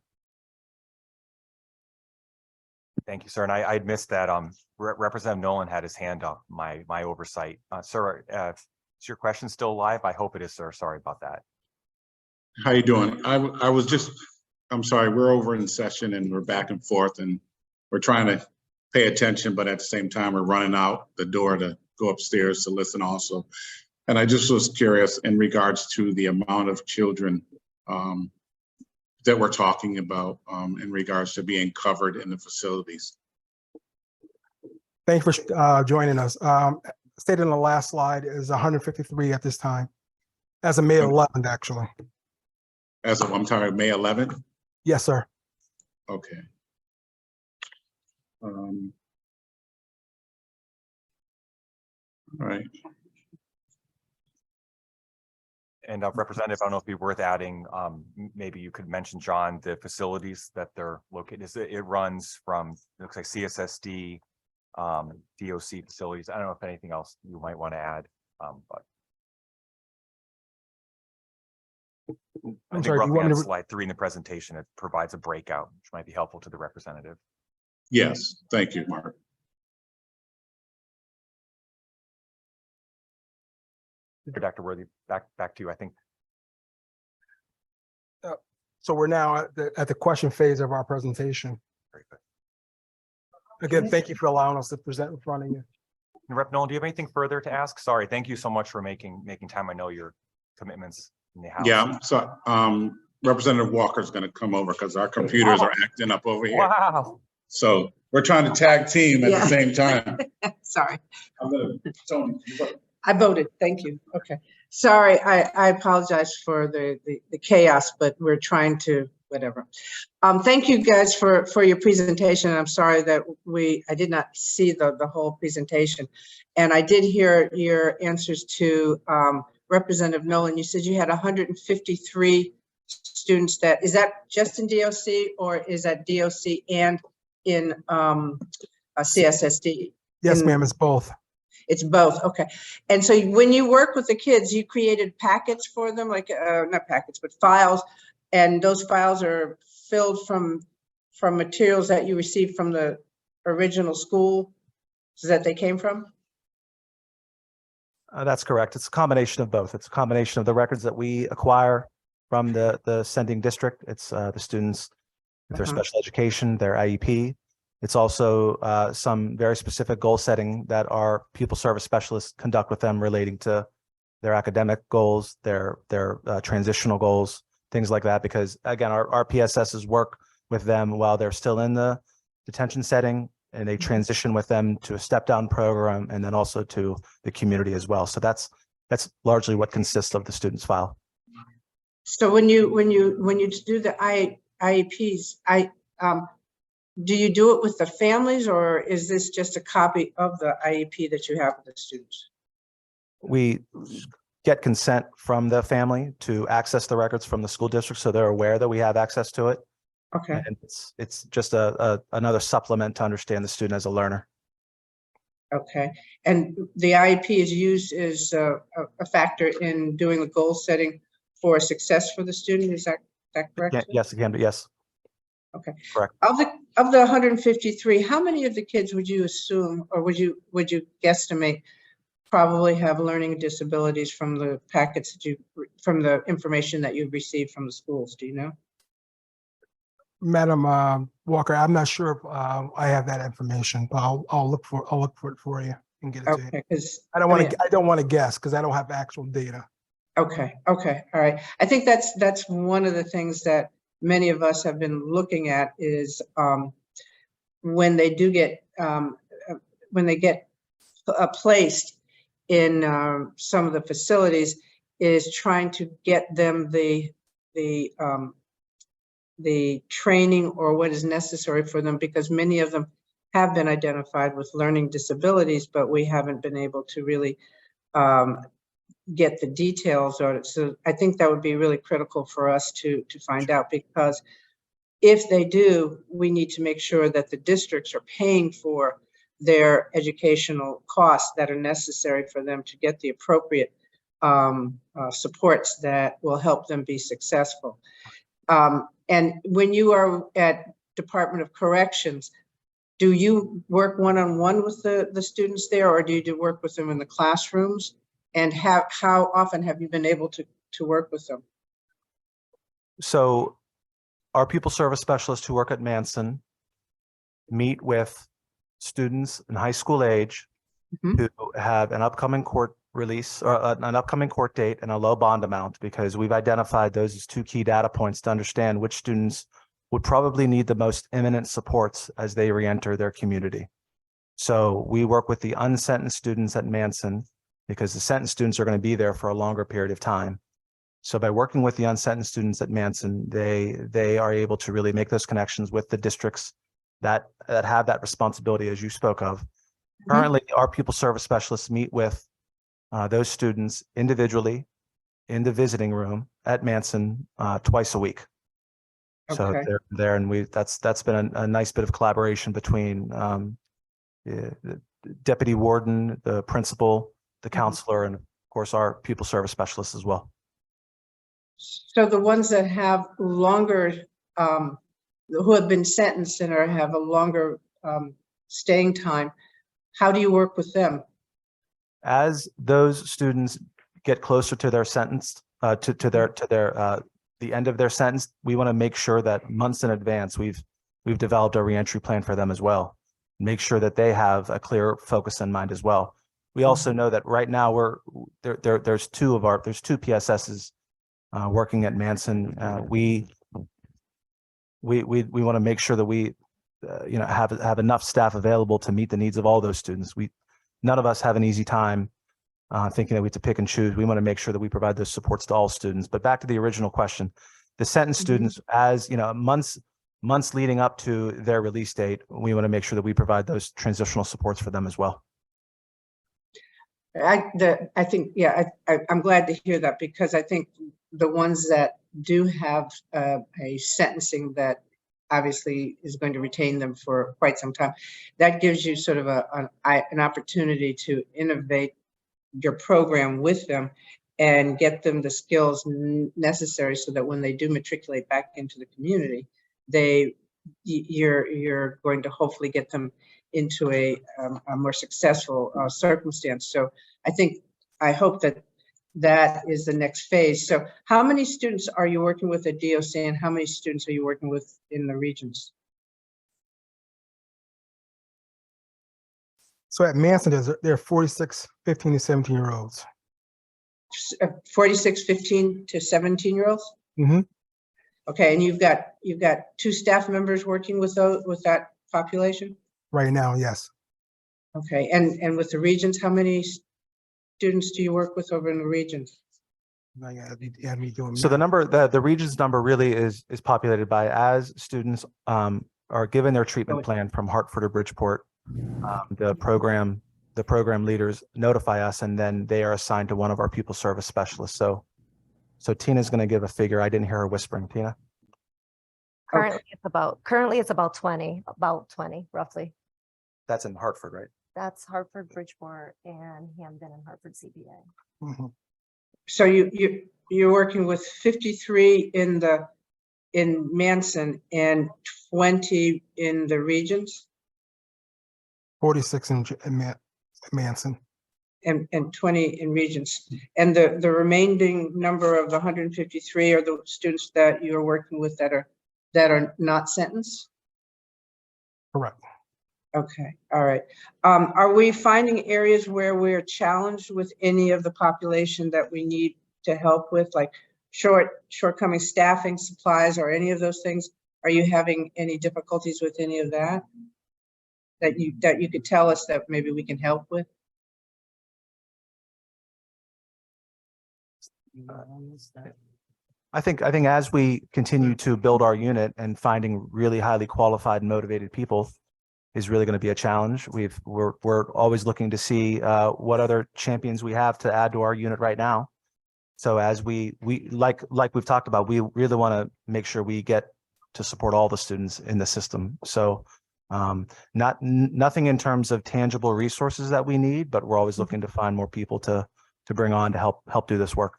Thank you, sir. And I'd missed that. Representative Nolan had his hand up, my oversight. Sir, is your question still live? I hope it is, sir. Sorry about that. How you doing? I'm sorry, we're over in session and we're back and forth and we're trying to pay attention, but at the same time, we're running out the door to go upstairs to listen also. And I just was curious in regards to the amount of children that we're talking about in regards to being covered in the facilities. Thank you for joining us. Stated in the last slide is 153 at this time, as of May 11th, actually. As of, I'm sorry, May 11th? Yes, sir. Okay. All right. And Representative, I don't know if it'd be worth adding, maybe you could mention, John, the facilities that they're located. It runs from, it looks like CSSD, DOC facilities. I don't know if anything else you might want to add, but. I'm sorry, do you want me to? Slide 3 in the presentation, it provides a breakout, which might be helpful to the representative. Yes, thank you, Mark. Dr. Worthy, back to you, I think. So we're now at the question phase of our presentation. Very good. Again, thank you for allowing us to present in front of you. And Rep. Nolan, do you have anything further to ask? Sorry, thank you so much for making time. I know your commitments in the House. Yeah, so Representative Walker's going to come over because our computers are acting up over here. Wow. So we're trying to tag team at the same time. Sorry, Tony, I voted. Thank you. Okay. Sorry, I apologize for the chaos, but we're trying to whatever. Thank you guys for your presentation. I'm sorry that I did not see the whole presentation. And I did hear your answers to Representative Nolan. You said you had 153 students. Is that just in DOC or is that DOC and in CSSD? Yes, ma'am, it's both. It's both. Okay. And so when you work with the kids, you created packets for them, like not packets, but files. And those files are filled from materials that you received from the original school that they came from? That's correct. It's a combination of both. It's a combination of the records that we acquire from the sending district. It's the students, their special education, their IEP. It's also some very specific goal setting that our pupil service specialists conduct with them relating to their academic goals, their transitional goals, things like that. Because again, our PSSs work with them while they're still in the detention setting, and they transition with them to a step down program and then also to the community as well. So that's largely what consists of the student's file. So when you do the IEPs, do you do it with the families, or is this just a copy of the IEP that you have with the students? We get consent from the family to access the records from the school district, so they're aware that we have access to it. Okay. And it's just another supplement to understand the student as a learner. Okay. And the IEP is used as a factor in doing the goal setting for success for the student. Is that correct? Yeah, yes, again, but yes. Okay. Correct. Of the 153, how many of the kids would you assume, or would you guesstimate probably have learning disabilities from the packets that from the information that you've received from the schools? Do you know? Madam Walker, I'm not sure if I have that information, but I'll look for it for you and get it to you. Okay, because I don't want to guess because I don't have actual data. Okay. All right. I think that's one of the things that many of us have been looking at is when they do get placed in some of the facilities is trying to get them the training or what is necessary for them, because many of them have been identified with learning disabilities, but we haven't been able to really get the details on it. So I think that would be really critical for us to find out, because if they do, we need to make sure that the districts are paying for their educational costs that are necessary for them to get the appropriate supports that will help them be successful. And when you are at Department of Corrections, do you work one-on-one with the students there, or do you work with them in the classrooms? And how often have you been able to work with them? So our people service specialists who work at Manson meet with students in high school age who have an upcoming court release or an upcoming court date and a low bond amount, because we've identified those as two key data points to understand which students would probably need the most imminent supports as they re-enter their community. So we work with the unsentenced students at Manson, because the sentenced students are going to be there for a longer period of time. So by working with the unsentenced students at Manson, they are able to really make those connections with the districts that have that responsibility, as you spoke of. Currently, our people service specialists meet with those students individually in the visiting room at Manson twice a week. So Okay. they're there, and that's been a nice bit of collaboration between the deputy warden, the principal, the counselor, and of course our people service specialists as well. So the ones that have longer, who have been sentenced and have a longer staying time, how do you work with them? As those students get closer to their sentence, the end of their sentence, we want to make sure that months in advance we've developed a reentry plan for them as well. Make sure that they have a clear focus in mind as well. We also know that right now there's two PSSs working at Manson. We want to make sure that we have enough staff available to meet the needs of all those students. None of us have an easy time thinking that we have to pick and choose. We want to make sure that we provide those supports to all students. But back to the original question, the sentenced students, as months leading up to their release date, we want to make sure that we provide those transitional supports for them as well. I think, yeah, I'm glad to hear that, because I think the ones that do have a sentencing that obviously is going to retain them for quite some time, that gives you sort of an opportunity to innovate your program with them and get them the skills necessary so that when they do matriculate back into the community, you're going to hopefully get them into a more successful circumstance. So I hope that is the next phase. So how many students are you working with at DOC, and how many students are you working with in the regions? So at Manson, there are 46 15 to 17-year-olds. 46 15 to 17-year-olds. Okay, and you've got 2 staff members working with that population Right now, yes. Okay, and with the regions, how many students do you work with over in the regions? So the regions number really is populated by, as students are given their treatment plan from Hartford or Bridgeport, the program leaders notify us, and then they are assigned to one of our people service specialists. So Tina's going to give a figure. I didn't hear her whispering. Tina? Currently it's about 20 roughly. That's in Hartford, right? That's Hartford, Bridgeport, and Hamden and Hartford CBA. So you're working with 53 in Manson and 20 in the regions? 46 in Manson. And 20 in regions. And the remaining number of the 153 are the students that you're working with that are not sentenced? Correct. Okay, all right. Are we finding areas where we're challenged with any of the population that we need to help with, like shortcoming staffing, supplies, or any of those things? Are you having any difficulties with any of that? That you could tell us that maybe we can help with? I think as we continue to build our unit and finding really highly qualified and motivated people is really going to be a challenge. We're always looking to see what other champions we have to add to our unit right now. So as we like we've talked about, we really want to make sure we get to support all the students in the system. So nothing in terms of tangible resources that we need, but we're always looking to find more people to bring on to help do this work.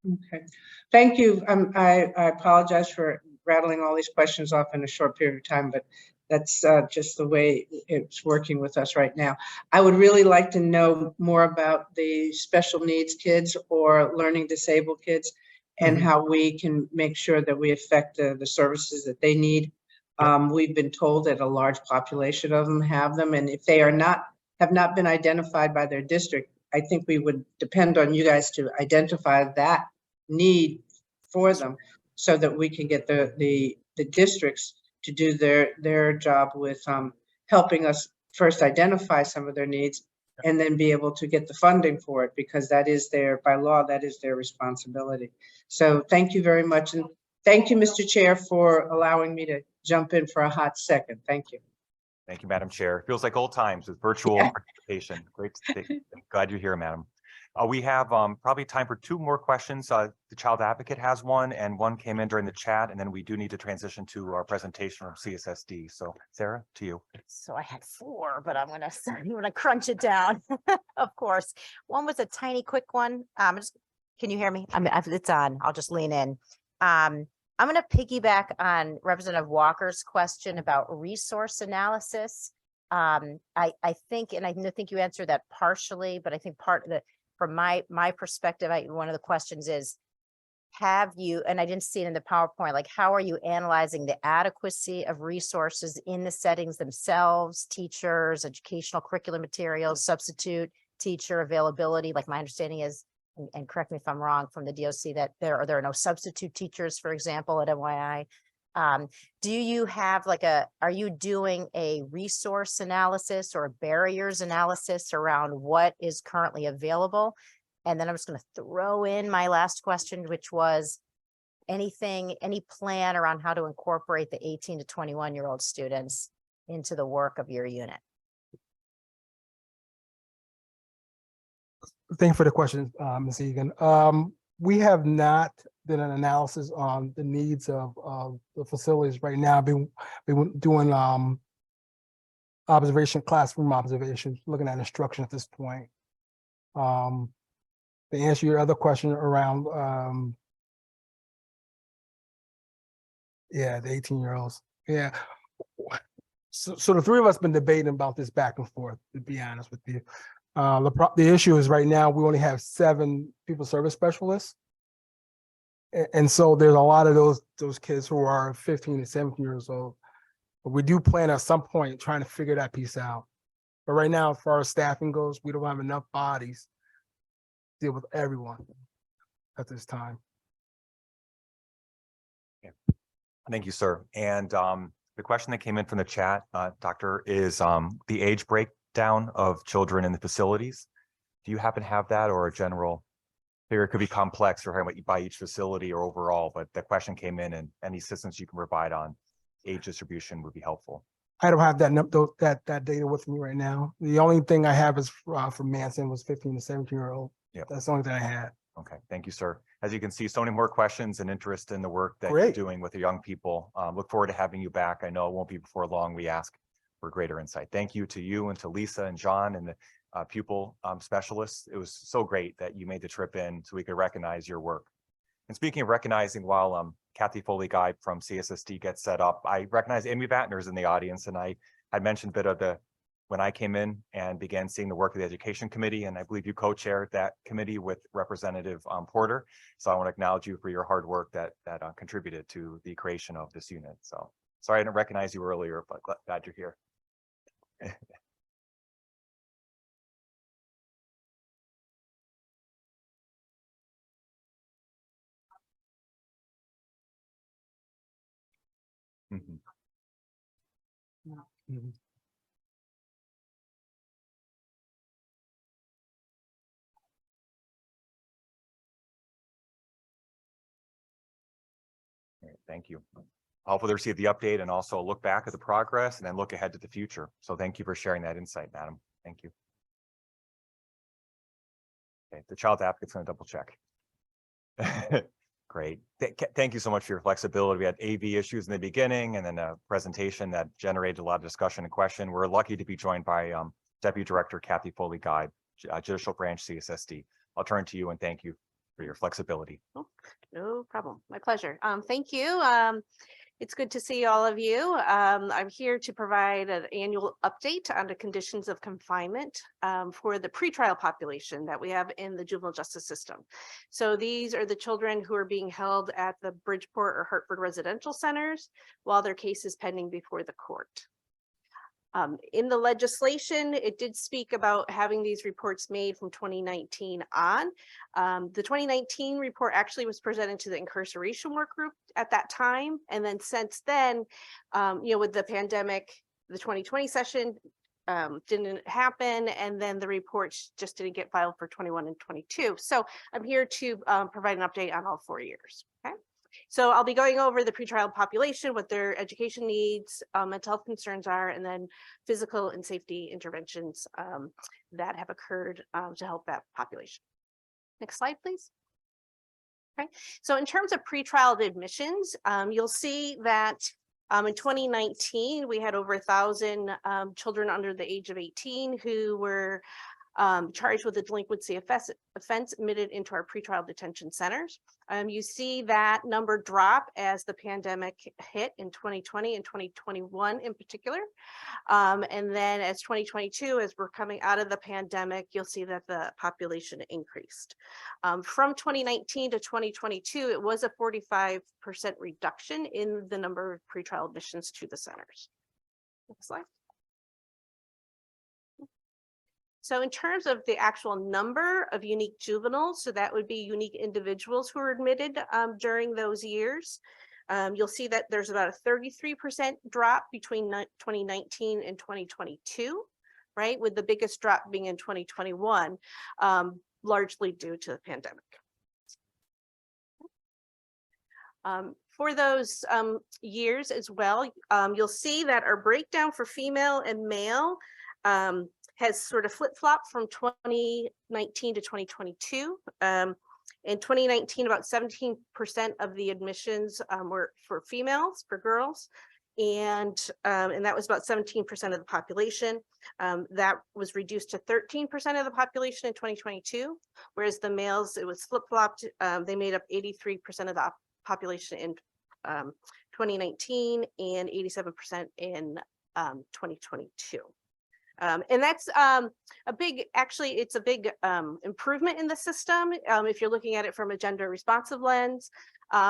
Okay, thank you. I apologize for rattling all these questions off in a short period of time, but that's just the way it's working with us right now. I would really like to know more about the special needs kids or learning disabled kids and how we can make sure that we affect the services that they need. We've been told that a large population of them have them, and if they have not been identified by their district, I think we would depend on you guys to identify that need for them so that we can get the districts to do their job with helping us first identify some of their needs and then be able to get the funding for it, because that is by law, that is their responsibility. So thank you very much. And thank you, Mr. Chair, for allowing me to jump in for a hot second. Thank you. Thank you, Madam Chair. Feels like old times with virtual participation. Great to see. Glad you're here, Madam. We have probably time for two more questions. The Child Advocate has one, and one came in during the chat, and then we do need to transition to our presentation from CSSD. So, Sarah, to you. So I had 4, but I'm gonna crunch it down. Of course, one was a tiny, quick one. Can you hear me? It's on. I'll just lean in. I'm going to piggyback on Representative Walker's question about resource analysis. I think, and I think you answered that partially, but I think from my perspective, one of the questions is, have you, and I didn't see it in the PowerPoint, like how are you analyzing the adequacy of resources in the settings themselves, teachers, educational curriculum materials, substitute teacher availability? Like my understanding is, and correct me if I'm wrong, from the DOC, that there are no substitute teachers, for example, at NYI. Do you have are you doing a resource analysis or a barriers analysis around what is currently available? And then I'm just going to throw in my last question, which was any plan around how to incorporate the 18 to 21-year-old students into the work of your unit? Thank you for the question, Ms. Egan. We have not done an analysis on the needs of the facilities right now. Been doing classroom observations, looking at instruction at this point. To answer your other question around, the 18-year-olds. Yeah. So the three of us been debating about this back and forth, to be honest with you. The issue is right now we only have 7 people service specialists. And so there's a lot of those kids who are 15 to 17 years old. But we do plan at some point trying to figure that piece out. But right now, as far as staffing goes, we don't have enough bodies to deal with everyone at this time. Yeah. Thank you, sir. And the question that came in from the chat, Doctor, is the age breakdown of children in the facilities. Do you happen to have that, or a general figure? It could be complex or by each facility or overall, but the question came in, and any assistance you can provide on age distribution would be helpful. I don't have that data with me right now. The only thing I have is from Manson was 15 to 17-year-old. Yeah, that's the only thing I had. Okay, thank you, sir. As you can see, so many more questions and interest in the work that you're doing with the young people. Look forward to having you back. I know it won't be before long. We ask for greater insight. Thank you to you and to Lisa and John and the pupil specialists. It was so great that you made the trip in so we could recognize your work. And speaking of recognizing, while Kathy Foley-Guide from CSSD gets set up, I recognize Amy Vatner's in the audience, and I had mentioned a bit of when I came in and began seeing the work of the Education Committee, and I believe you co-chaired that committee with Representative Porter. So I want to acknowledge you for your hard work that contributed to the creation of this unit. So sorry I didn't recognize you earlier, but glad you're here. Mm-hmm. Mm-hmm. Thank you. Hopefully they receive the update and also look back at the progress and then look ahead to the future. So thank you for sharing that insight, madam. Thank you. Okay, the child advocate's going to double check. Great. Thank you so much for your flexibility. We had AV issues in the beginning and then a presentation that generated a lot of discussion and question. We're lucky to be joined by Deputy Director Kathy Foley-Guide, Judicial Branch CSSD. I'll turn to you and thank you for your flexibility. No problem. My pleasure. Thank you. It's good to see all of you. I'm here to provide an annual update on the conditions of confinement for the pretrial population that we have in the juvenile justice system. So these are the children who are being held at the Bridgeport or Hartford residential centers while their case is pending before the court. In the legislation, it did speak about having these reports made from 2019 on. The 2019 report actually was presented to the incarceration work group at that time. And then since then, with the pandemic, the 2020 session didn't happen. And then the reports just didn't get filed for 21 and 22. So I'm here to provide an update on all 4 years. Okay. So I'll be going over the pretrial population, what their education needs, mental health concerns are, and then physical and safety interventions that have occurred to help that population. Next slide, please. Okay, so in terms of pretrial admissions, you'll see that in 2019, we had over 1,000 children under the age of 18 who were charged with a delinquency offense admitted into our pretrial detention centers. You see that number drop as the pandemic hit in 2020 and 2021 in particular. And then as 2022, as we're coming out of the pandemic, you'll see that the population increased. From 2019 to 2022, it was a 45% reduction in the number of pretrial admissions to the centers. Next slide. So in terms of the actual number of unique juveniles, so that would be unique individuals who were admitted during those years, you'll see that there's about a 33% drop between 2019 and 2022, right? With the biggest drop being in 2021, largely due to the pandemic. For those years as well, you'll see that our breakdown for female and male has sort of flip-flopped from 2019 to 2022. In 2019, about 17% of the admissions were for females, for girls, and that was about 17% of the population. That was reduced to 13% of the population in 2022, whereas the males, it was flip-flopped. They made up 83% of the population in 2019 and 87% in 2022. And that's a big, actually, it's a big improvement in the system. If you're looking at it from a gender responsive lens,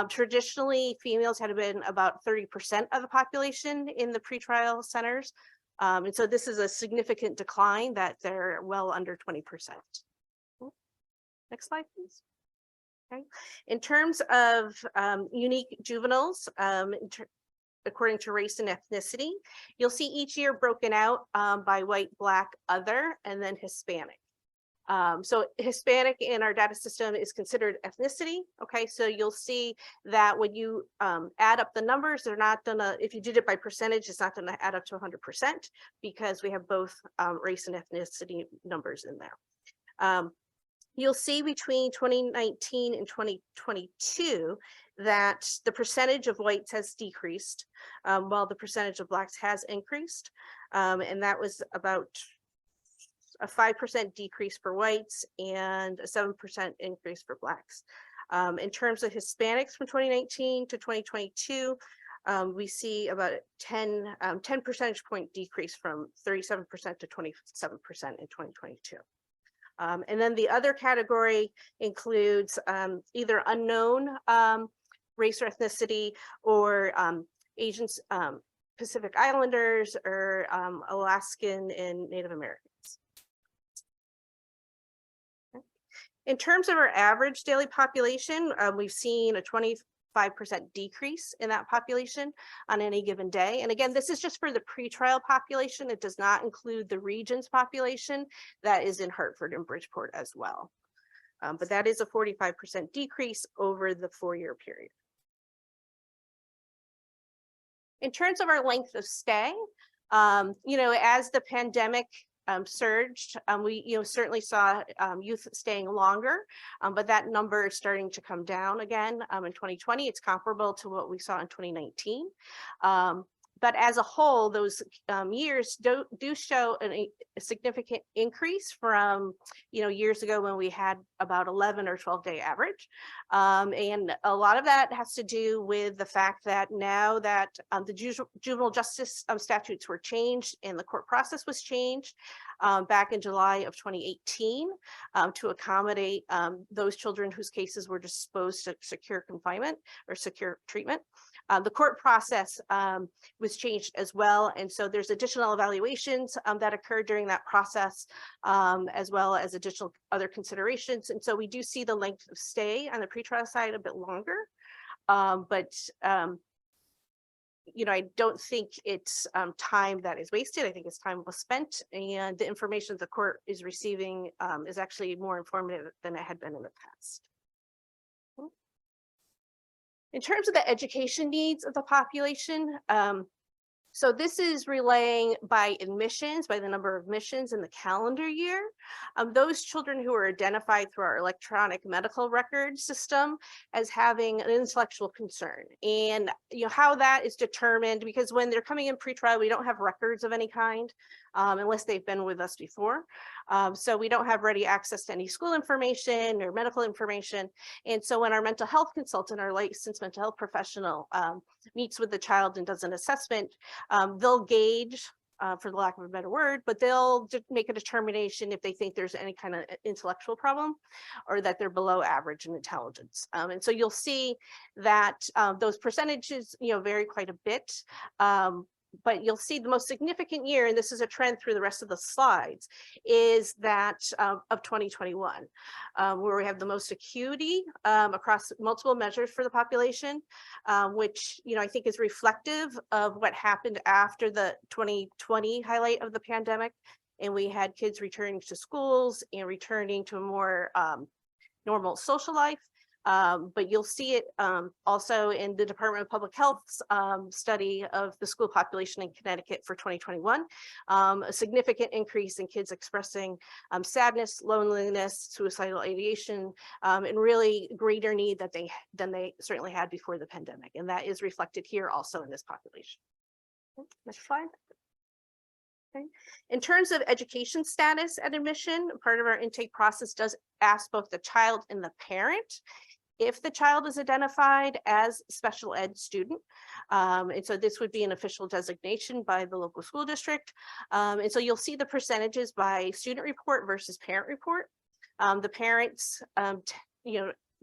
traditionally females had been about 30% of the population in the pretrial centers. And so this is a significant decline that they're well under 20%. Next slide, please. Okay. In terms of unique juveniles, according to race and ethnicity, you'll see each year broken out by white, black, other, and then Hispanic. So Hispanic in our data system is considered ethnicity. Okay, so you'll see that when you add up the numbers, they're not gonna, if you did it by percentage, it's not gonna add up to 100% because we have both race and ethnicity numbers in there. You'll see between 2019 and 2022 that the percentage of whites has decreased while the percentage of blacks has increased. And that was about a 5% decrease for whites and a 7% increase for blacks. In terms of Hispanics from 2019 to 2022, we see about a 10 percentage point decrease from 37% to 27% in 2022. And then the other category includes either unknown race or ethnicity or Asians, Pacific Islanders, or Alaskan and Native Americans. Okay. In terms of our average daily population, we've seen a 25% decrease in that population on any given day. And again, this is just for the pretrial population. It does not include the region's population that is in Hartford and Bridgeport as well. But that is a 45% decrease over the 4-year period. In terms of our length of stay, as the pandemic surged, we certainly saw youth staying longer, but that number is starting to come down again in 2020. It's comparable to what we saw in 2019. But as a whole, those years do show a significant increase from years ago when we had about 11 or 12-day average. And a lot of that has to do with the fact that now that the juvenile justice statutes were changed and the court process was changed back in July of 2018 to accommodate those children whose cases were disposed to secure confinement or secure treatment. The court process was changed as well. And so there's additional evaluations that occurred during that process, as well as additional other considerations. And so we do see the length of stay on the pretrial side a bit longer. But I don't think it's time that is wasted. I think it's time well spent. And the information the court is receiving is actually more informative than it had been in the past. In terms of the education needs of the population, so this is relaying by admissions, by the number of admissions in the calendar year. Those children who are identified through our electronic medical record system as having an intellectual concern. And how that is determined, because when they're coming in pretrial, we don't have records of any kind unless they've been with us before. So we don't have ready access to any school information or medical information. And so when our mental health consultant, our licensed mental health professional meets with the child and does an assessment, they'll gauge, for the lack of a better word, but they'll make a determination if they think there's any kind of intellectual problem or that they're below average in intelligence. And so you'll see that those percentages, vary quite a bit. But you'll see the most significant year, and this is a trend through the rest of the slides, is that of 2021, where we have the most acuity across multiple measures for the population, which I think is reflective of what happened after the 2020 highlight of the pandemic. And we had kids returning to schools and returning to a more normal social life. But you'll see it also in the Department of Public Health's study of the school population in Connecticut for 2021, a significant increase in kids expressing sadness, loneliness, suicidal ideation, and really greater need than they certainly had before the pandemic. And that is reflected here also in this population. Next slide. Okay. In terms of education status at admission, part of our intake process does ask both the child and the parent if the child is identified as special ed student. And so this would be an official designation by the local school district. And so you'll see the percentages by student report versus parent report. The parents,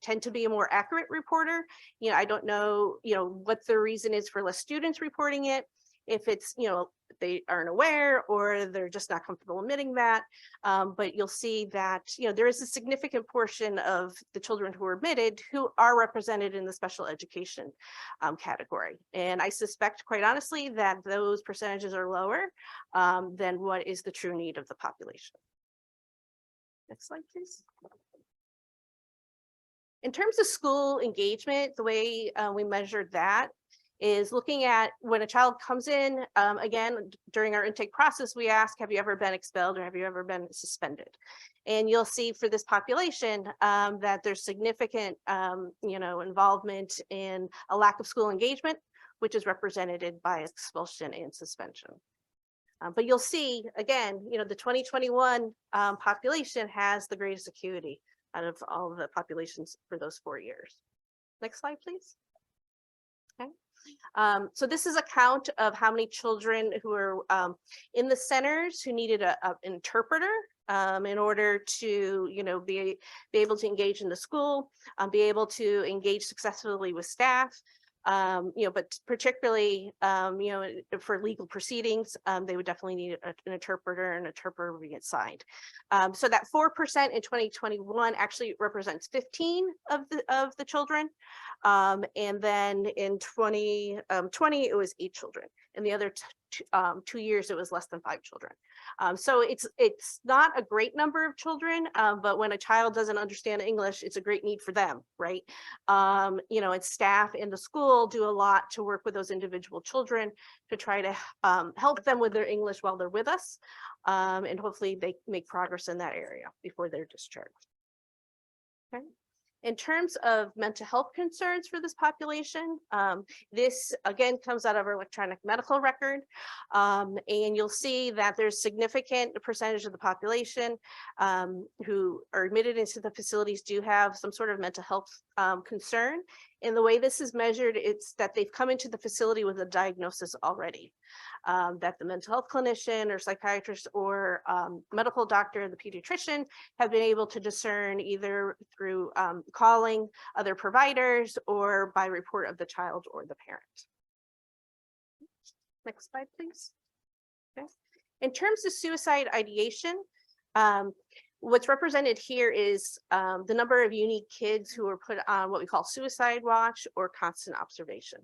tend to be a more accurate reporter. I don't know, what the reason is for less students reporting it. If it's, they aren't aware or they're just not comfortable admitting that. But you'll see that, there is a significant portion of the children who are admitted who are represented in the special education category. And I suspect, quite honestly, that those percentages are lower than what is the true need of the population. Next slide, please. In terms of school engagement, the way we measured that is looking at when a child comes in, again, during our intake process, we ask, have you ever been expelled or have you ever been suspended? And you'll see for this population that there's significant, involvement in a lack of school engagement, which is represented by expulsion and suspension. But you'll see, again, the 2021 population has the greatest acuity out of all of the populations for those 4 years. Next slide, please. Okay. So this is a count of how many children who are in the centers who needed an interpreter in order to, be able to engage in the school, be able to engage successfully with staff. But particularly, for legal proceedings, they would definitely need an interpreter, and an interpreter would be assigned. So that 4% in 2021 actually represents 15 of the children. And then in 2020, it was 8 children. and the other 2 years it was less than 5 children. So it's not a great number of children, but when a child doesn't understand English, it's a great need for them, right? You know, and staff in the school do a lot to work with those individual children to try to help them with their English while they're with us. And hopefully they make progress in that area before they're discharged. Okay. In terms of mental health concerns for this population, this again comes out of our electronic medical record. And you'll see that there's significant percentage of the population who are admitted into the facilities do have some sort of mental health concern. And the way this is measured, it's that they've come into the facility with a diagnosis already. That the mental health clinician or psychiatrist or medical doctor, the pediatrician, have been able to discern either through calling other providers or by report of the child or the parent. Next slide, please. Okay. In terms of suicide ideation, what's represented here is the number of unique kids who are put on what we call suicide watch or constant observation.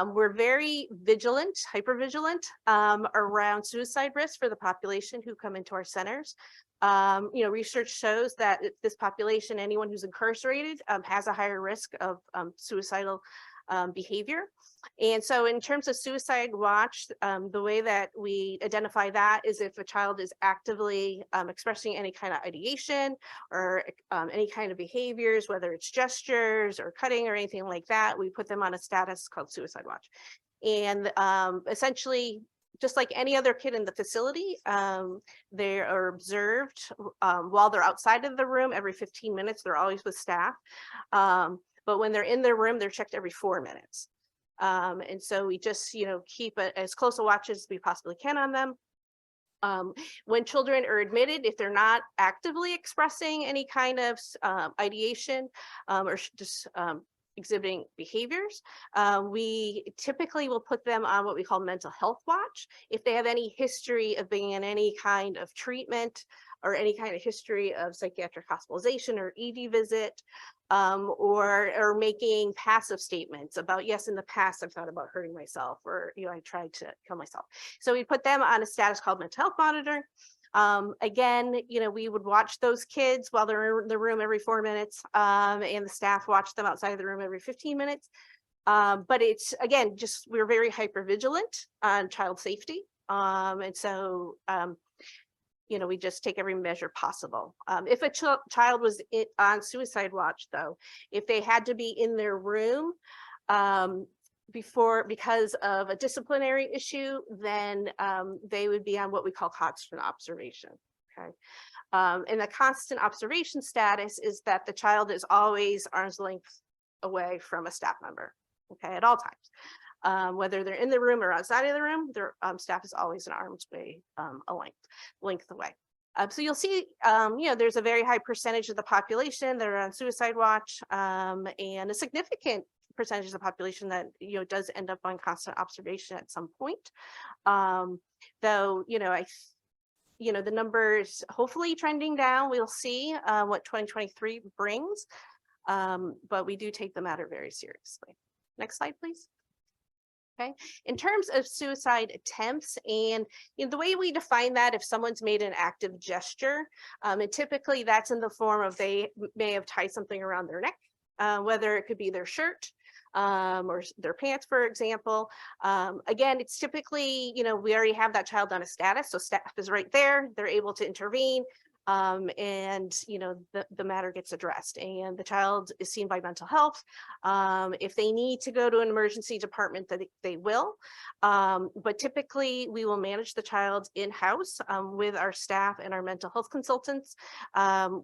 We're very vigilant, hyper-vigilant around suicide risk for the population who come into our centers. You know, research shows that this population, anyone who's incarcerated, has a higher risk of suicidal behavior. And so in terms of suicide watch, the way that we identify that is if a child is actively expressing any kind of ideation or any kind of behaviors, whether it's gestures or cutting or anything like that, we put them on a status called suicide watch. And essentially, just like any other kid in the facility, they are observed while they're outside of the room every 15 minutes. They're always with staff. But when they're in their room, they're checked every 4 minutes. And so we just, you know, keep as close a watch as we possibly can on them. When children are admitted, if they're not actively expressing any kind of ideation or just exhibiting behaviors, we typically will put them on what we call mental health watch. If they have any history of being in any kind of treatment or any kind of history of psychiatric hospitalization or ED visit, or making passive statements about, yes, in the past I've thought about hurting myself, or, you know, I tried to kill myself. So we put them on a status called mental health monitor. Again, you know, we would watch those kids while they're in the room every 4 minutes, and the staff watch them outside of the room every 15 minutes. But it's, again, just we're very hyper vigilant on child safety. And so, you know, we just take every measure possible. If a child was on suicide watch, though, if they had to be in their room because of a disciplinary issue, then they would be on what we call constant observation. Okay. And the constant observation status is that the child is always arm's length away from a staff member, okay, at all times. Whether they're in the room or outside of the room, their staff is always an arm's way, a length away. So you'll see, you know, there's a very high percentage of the population that are on suicide watch, and a significant percentage of the population that, you know, does end up on constant observation at some point. Though, you know, the numbers hopefully trending down. We'll see what 2023 brings, but we do take the matter very seriously. Next slide, please. Okay. In terms of suicide attempts, and you know, the way we define that, if someone's made an active gesture, and typically that's in the form of they may have tied something around their neck, whether it could be their shirt or their pants, for example. Again, it's typically, you know, we already have that child on a status, so staff is right there. They're able to intervene. And, you know, the matter gets addressed and the child is seen by mental health. If they need to go to an emergency department, that they will. But typically we will manage the child in-house with our staff and our mental health consultants.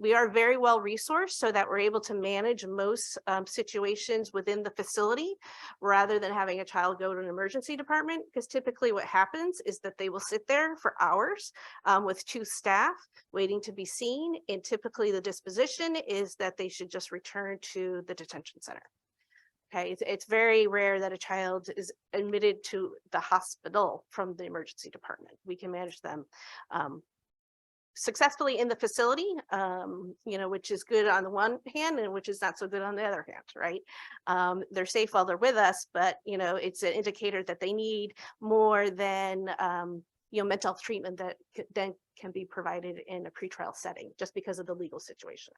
We are very well resourced so that we're able to manage most situations within the facility rather than having a child go to an emergency department, because typically what happens is that they will sit there for hours with 2 staff waiting to be seen, and typically the disposition is that they should just return to the detention center. Okay, it's very rare that a child is admitted to the hospital from the emergency department. We can manage them successfully in the facility, which is good on the one hand and which is not so good on the other hand, right? They're safe while they're with us, but, it's an indicator that they need more than, mental health treatment that then can be provided in a pretrial setting just because of the legal situation.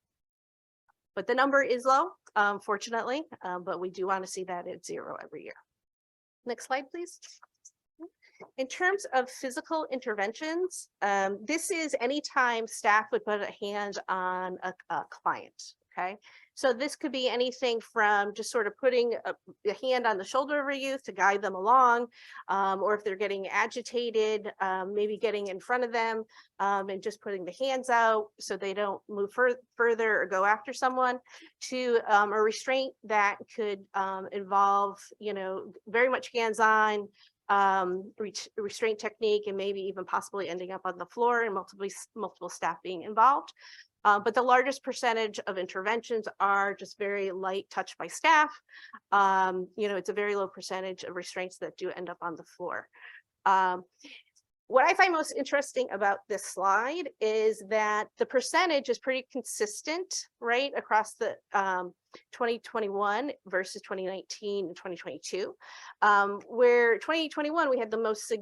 But the number is low, fortunately, but we do want to see that at 0 every year. Next slide, please. In terms of physical interventions, this is anytime staff would put a hand on a client, okay? So this could be anything from just sort of putting a hand on the shoulder of a youth to guide them along, or if they're getting agitated, maybe getting in front of them and just putting the hands out so they don't move further or go after someone, to a restraint that could involve, very much hands-on, restraint technique, and maybe even possibly ending up on the floor and multiple staff being involved. But the largest percentage of interventions are just very light touch by staff. It's a very low percentage of restraints that do end up on the floor. What I find most interesting about this slide is that the percentage is pretty consistent, right, across the 2021 versus 2019 and 2022, where 2021 we had the most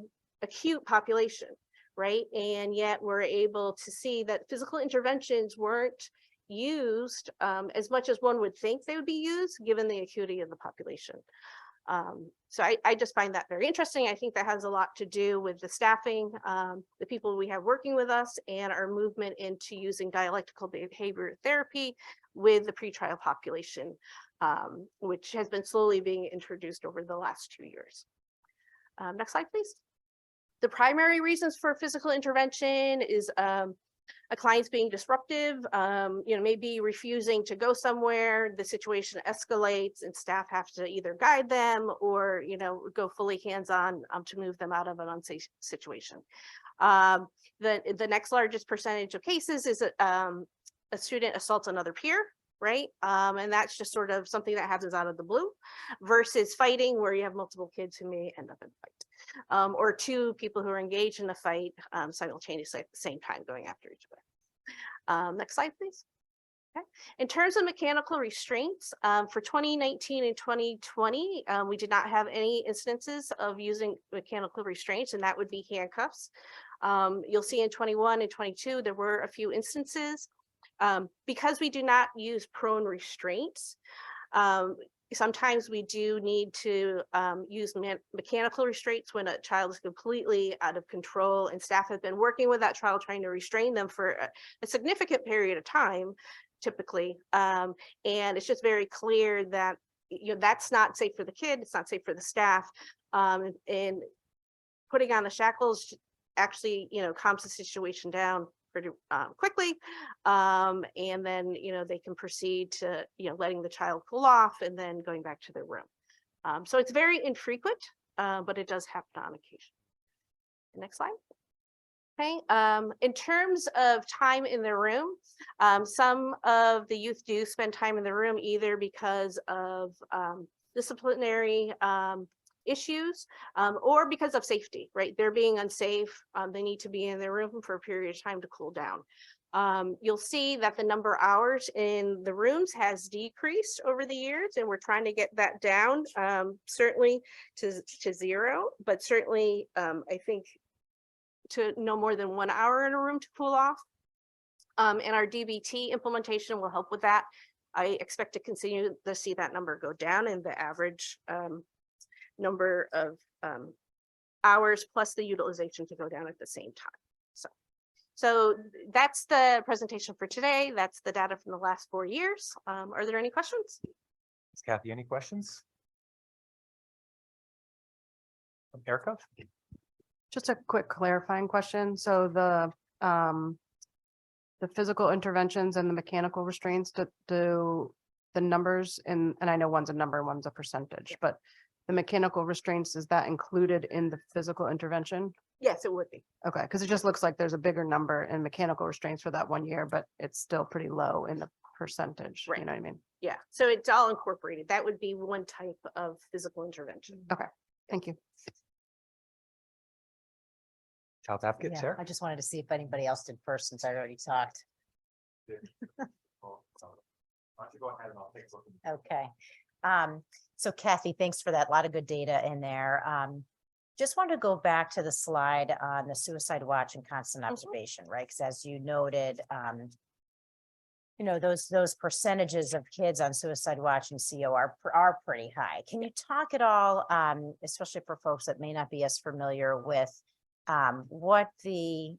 acute population, right? And yet we're able to see that physical interventions weren't used as much as one would think they would be used given the acuity of the population. So I just find that very interesting. I think that has a lot to do with the staffing, the people we have working with us, and our movement into using dialectical behavior therapy with the pretrial population, which has been slowly being introduced over the last 2 years. Next slide, please. The primary reasons for physical intervention is a client's being disruptive, maybe refusing to go somewhere, the situation escalates and staff have to either guide them or, go fully hands-on to move them out of an unsafe situation. The next largest percentage of cases is a student assaults another peer, right? And that's just sort of something that happens out of the blue versus fighting where you have multiple kids who may end up in a fight, or two people who are engaged in a fight simultaneously at the same time going after each other. Next slide, please. Okay. In terms of mechanical restraints, for 2019 and 2020, we did not have any instances of using mechanical restraints, and that would be handcuffs. You'll see in 21 and 22, there were a few instances. Because we do not use prone restraints, sometimes we do need to use mechanical restraints when a child is completely out of control and staff have been working with that child trying to restrain them for a significant period of time, typically. And it's just very clear that that's not safe for the kid, it's not safe for the staff. And putting on the shackles actually calms the situation down pretty quickly, and then they can proceed to letting the child cool off and then going back to their room. So it's very infrequent, but it does happen on occasion. Next slide. Okay. In terms of time in the room, some of the youth do spend time in the room either because of disciplinary issues, or because of safety, right? They're being unsafe. They need to be in their room for a period of time to cool down. You'll see that the number of hours in the rooms has decreased over the years, and we're trying to get that down, certainly to 0, but certainly I think to no more than 1 hour in a room to cool off. And our DBT implementation will help with that. I expect to continue to see that number go down, and the average number of hours plus the utilization to go down at the same time. So that's the presentation for today. That's the data from the last 4 years. Are there any questions? Kathy, any questions? Erica? Just a quick clarifying question. So the physical interventions and the mechanical restraints, do the numbers and I know one's a number, one's a percentage, but the mechanical restraints, is that included in the physical intervention? Yes, it would be. Okay, because it just looks like there's a bigger number in mechanical restraints for that 1 year, but it's still pretty low in the percentage. Right. You know what I mean? Yeah, so it's all incorporated. That would be one type of physical intervention. Okay, thank you. Child advocate, Yeah, Sarah? I just wanted to see if anybody else did first since I already talked. Why don't you go ahead and I'll take a look. Okay. So Kathy, thanks for that. A lot of good data in there. Just wanted to go back to the slide on the suicide watch and constant observation, right? Because as you noted, those percentages of kids on suicide watch and CO are pretty high. Can you talk at all, especially for folks that may not be as familiar with what the,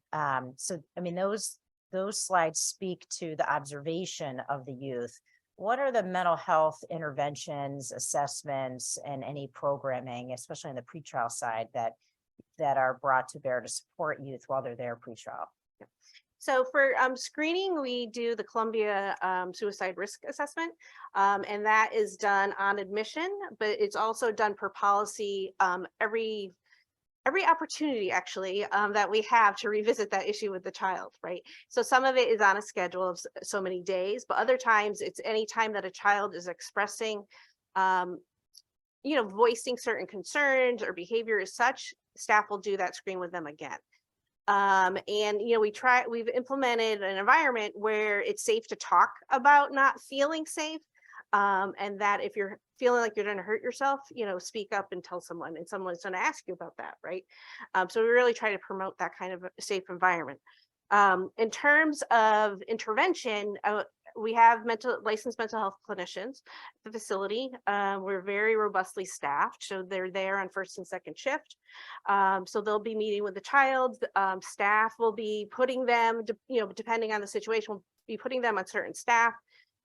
those slides speak to the observation of the youth. What are the mental health interventions, assessments, and any programming, especially on the pretrial side, that are brought to bear to support youth while they're there pretrial? So for screening, we do the Columbia Suicide Risk Assessment, and that is done on admission, but it's also done per policy every opportunity actually that we have to revisit that issue with the child, right? So some of it is on a schedule of so many days, but other times it's any time that a child is expressing, voicing certain concerns or behavior as such, staff will do that screen with them again. We've implemented an environment where it's safe to talk about not feeling safe. And that if you're feeling like you're going to hurt yourself, speak up and tell someone, and someone's going to ask you about that, right? So we really try to promote that kind of a safe environment. In terms of intervention, we have licensed mental health clinicians at the facility. We're very robustly staffed, so they're there on first and second shift. So they'll be meeting with the child. Staff will be putting them, depending on the situation, will be putting them on certain staff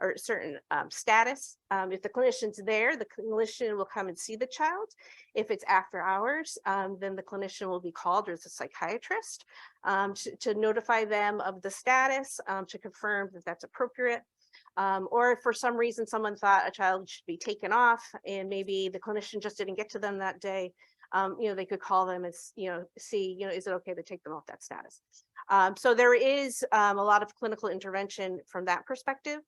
or certain status. If the clinician's there, the clinician will come and see the child. If it's after hours, then the clinician will be called, or it's a psychiatrist, to notify them of the status, to confirm that that's appropriate. Or if for some reason someone thought a child should be taken off and maybe the clinician just didn't get to them that day, they could call them and see, is it okay to take them off that status? So there is a lot of clinical intervention from that perspective.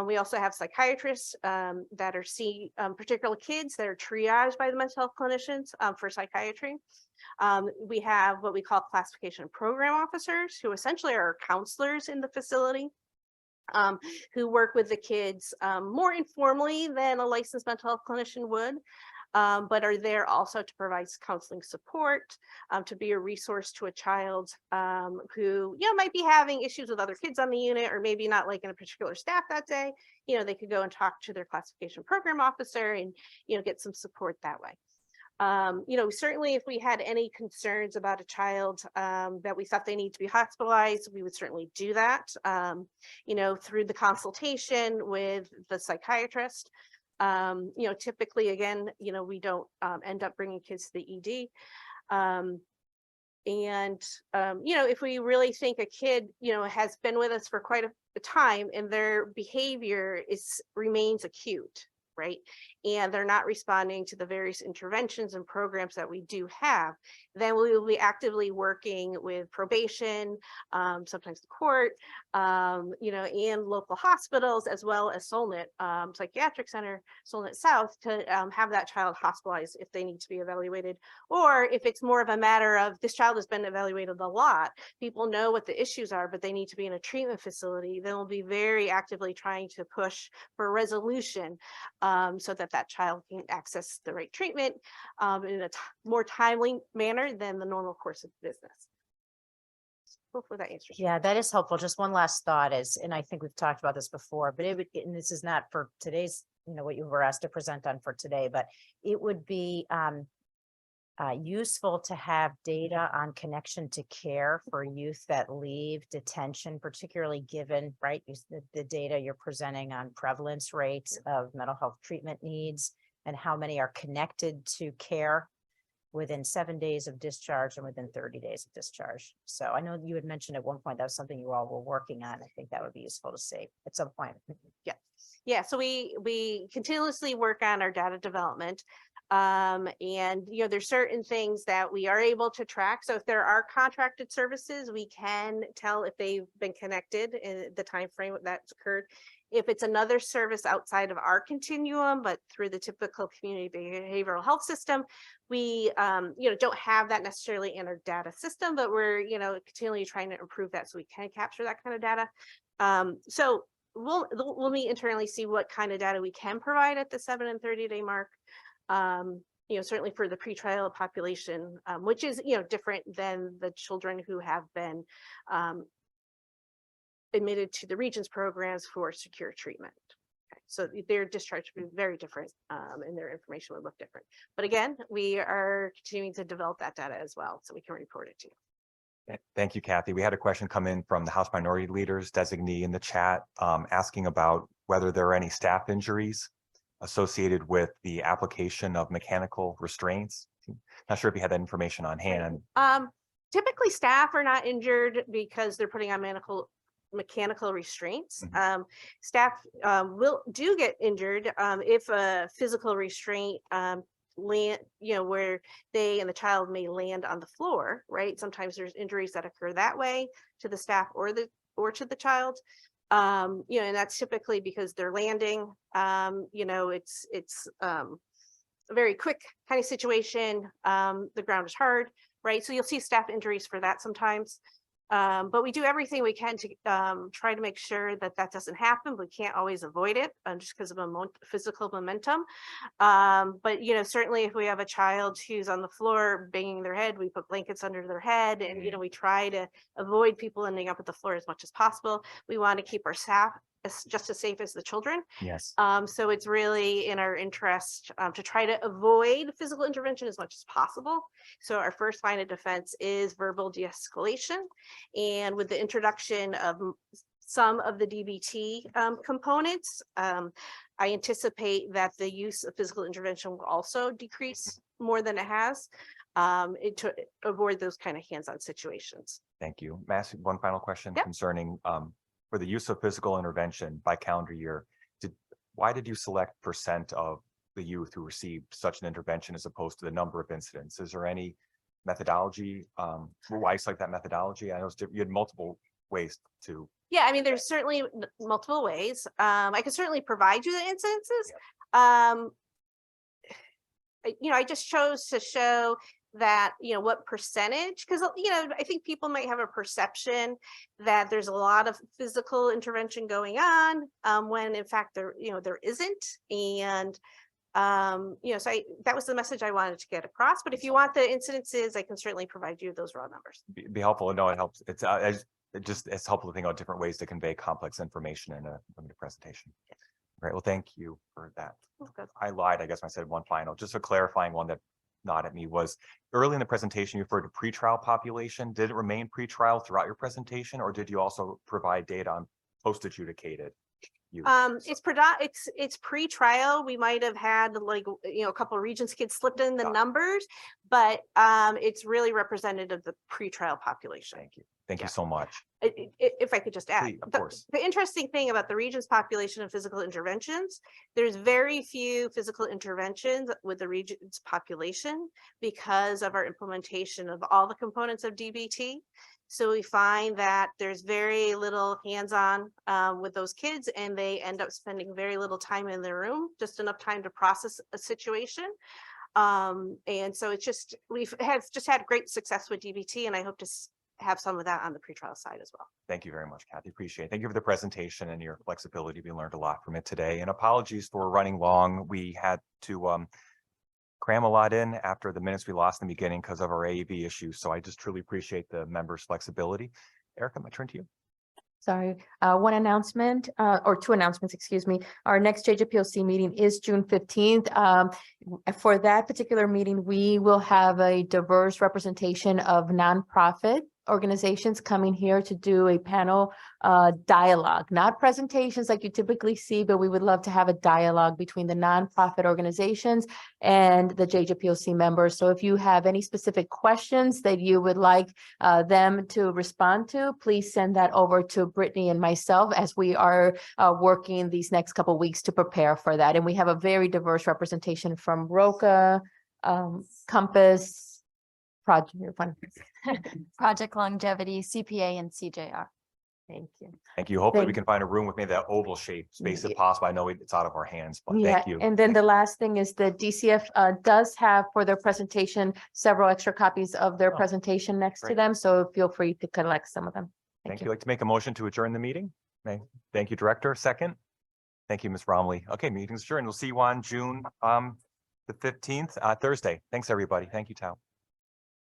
We also have psychiatrists that are see particular kids that are triaged by the mental health clinicians for psychiatry. We have what we call classification and program officers, who essentially are counselors in the facility, who work with the kids more informally than a licensed mental health clinician would. But are there also to provide counseling support, to be a resource to a child who might be having issues with other kids on the unit, or maybe not liking a particular staff that day. They could go and talk to their classification program officer and get some support that way. Certainly if we had any concerns about a child that we thought they need to be hospitalized, we would certainly do that, through the consultation with the psychiatrist. Typically, again, we don't end up bringing kids to the ED. If we really think a kid, has been with us for quite a time and their behavior remains acute, right? And they're not responding to the various interventions and programs that we do have, then we will be actively working with probation, sometimes the court, and local hospitals, as well as Solnet Psychiatric Center, Solnet South, to have that child hospitalized if they need to be evaluated. Or if it's more of a matter of this child has been evaluated a lot, people know what the issues are, but they need to be in a treatment facility, then we'll be very actively trying to push for a resolution so that that child can access the right treatment in a more timely manner than the normal course of business. Hopefully that answers. Yeah, that is helpful. Just one last thought is, and I think we've talked about this before, but and this is not for today's, what you were asked to present on for today, but it would be useful to have data on connection to care for youth that leave detention, particularly given, right, the data you're presenting on prevalence rates of mental health treatment needs and how many are connected to care within 7 days of discharge and within 30 days of discharge. So I know you had mentioned at one point that was something you all were working on. I think that would be useful to see at some point. Yeah, so we continuously work on our data development. And there's certain things that we are able to track. So if there are contracted services, we can tell if they've been connected in the time frame that's occurred. If it's another service outside of our continuum, but through the typical community behavioral health system, we, don't have that necessarily in our data system, but we're, continually trying to improve that so we can capture that kind of data. So we'll meet internally, see what kind of data we can provide at the 7 and 30-day mark. Certainly for the pretrial population, which is, different than the children who have been admitted to the Regions programs for secure treatment. Okay, so their discharge would be very different, and their information would look different. But again, we are continuing to develop that data as well, so we can report it to you. Thank you, Kathy. We had a question come in from the House Minority Leaders designee in the chat, asking about whether there are any staff injuries associated with the application of mechanical restraints. Not sure if you had that information on hand. Typically staff are not injured because they're putting on mechanical restraints. Staff do get injured if a physical restraint land, where they and the child may land on the floor, right? Sometimes there's injuries that occur that way to the staff or to the child. And that's typically because they're landing. It's a very quick kind of situation. The ground is hard, right? So you'll see staff injuries for that sometimes. But we do everything we can to try to make sure that doesn't happen. We can't always avoid it just because of physical momentum. But certainly if we have a child who's on the floor banging their head, we put blankets under their head, and we try to avoid people ending up at the floor as much as possible. We want to keep our staff just as safe as the children. Yes. So it's really in our interest to try to avoid physical intervention as much as possible. So our first line of defense is verbal de-escalation. And with the introduction of some of the DBT components, I anticipate that the use of physical intervention will also decrease more than it has, to avoid those kind of hands-on situations. Thank you. May I ask one final question Yep. concerning for the use of physical intervention by calendar year? Why did you select % of the youth who received such an intervention as opposed to the number of incidents? Is there any methodology? Why you select that methodology? I know you had multiple ways to. Yeah, I mean, there's certainly multiple ways. I can certainly provide you the incidences. Yep. I just chose to show that, what percentage, because, I think people might have a perception that there's a lot of physical intervention going on, when in fact there isn't. And, so that was the message I wanted to get across. But if you want the incidences, I can certainly provide you those raw numbers. Be helpful. No, it helps. It's helpful to think about different ways to convey complex information in a limited presentation. Yeah. Great. Well, thank you for that. Oh, good. I lied. I guess I said one final, just a clarifying one that gnawed at me was early in the presentation, you referred to pretrial population. Did it remain pretrial throughout your presentation, or did you also provide data on post-adjudicated youth? It's pre-trial. We might have had a couple of Regions kids slipped in the numbers, but it's really representative of the pre-trial population. Thank you. Thank you so much. If I could just add, Please, of course. The interesting thing about the Regions population of physical interventions, there's very few physical interventions with the Regions population because of our implementation of all the components of DBT. So we find that there's very little hands-on with those kids, and they end up spending very little time in their room, just enough time to process a situation. And so we've just had great success with DBT, and I hope to have some of that on the pretrial side as well. Thank you very much, Kathy. Appreciate it. Thank you for the presentation and your flexibility. We learned a lot from it today. And apologies for running long. We had to cram a lot in after the minutes we lost in the beginning because of our AEB issues. So I just truly appreciate the members' flexibility. Erica, my turn to you. Sorry, one announcement, or two announcements, excuse me. Our next JJPOC meeting is June 15th. For that particular meeting, we will have a diverse representation of nonprofit organizations coming here to do a panel dialogue, not presentations like you typically see, but we would love to have a dialogue between the nonprofit organizations and the JJPOC members. So if you have any specific questions that you would like them to respond to, please send that over to Brittany and myself as we are working these next couple of weeks to prepare for that. And we have a very diverse representation from ROCA, Compass, Project Longevity, CPA, and CJR. Thank you. Thank you. Hopefully we Thank- can find a room with maybe that oval shape space if Yeah. possible. I know it's out of our hands, but Yeah, thank you. and then the last thing is the DCF does have for their presentation, several extra copies of their Oh, presentation next to great. them, so feel free to collect some of them. Thank you. Like to make a motion to adjourn the meeting? Thank you, Director. Second. Thank you, Ms. Bromley. Okay, meeting's adjourned. We'll see you on June the 15th, Thursday. Thanks, everybody. Thank you, Tal.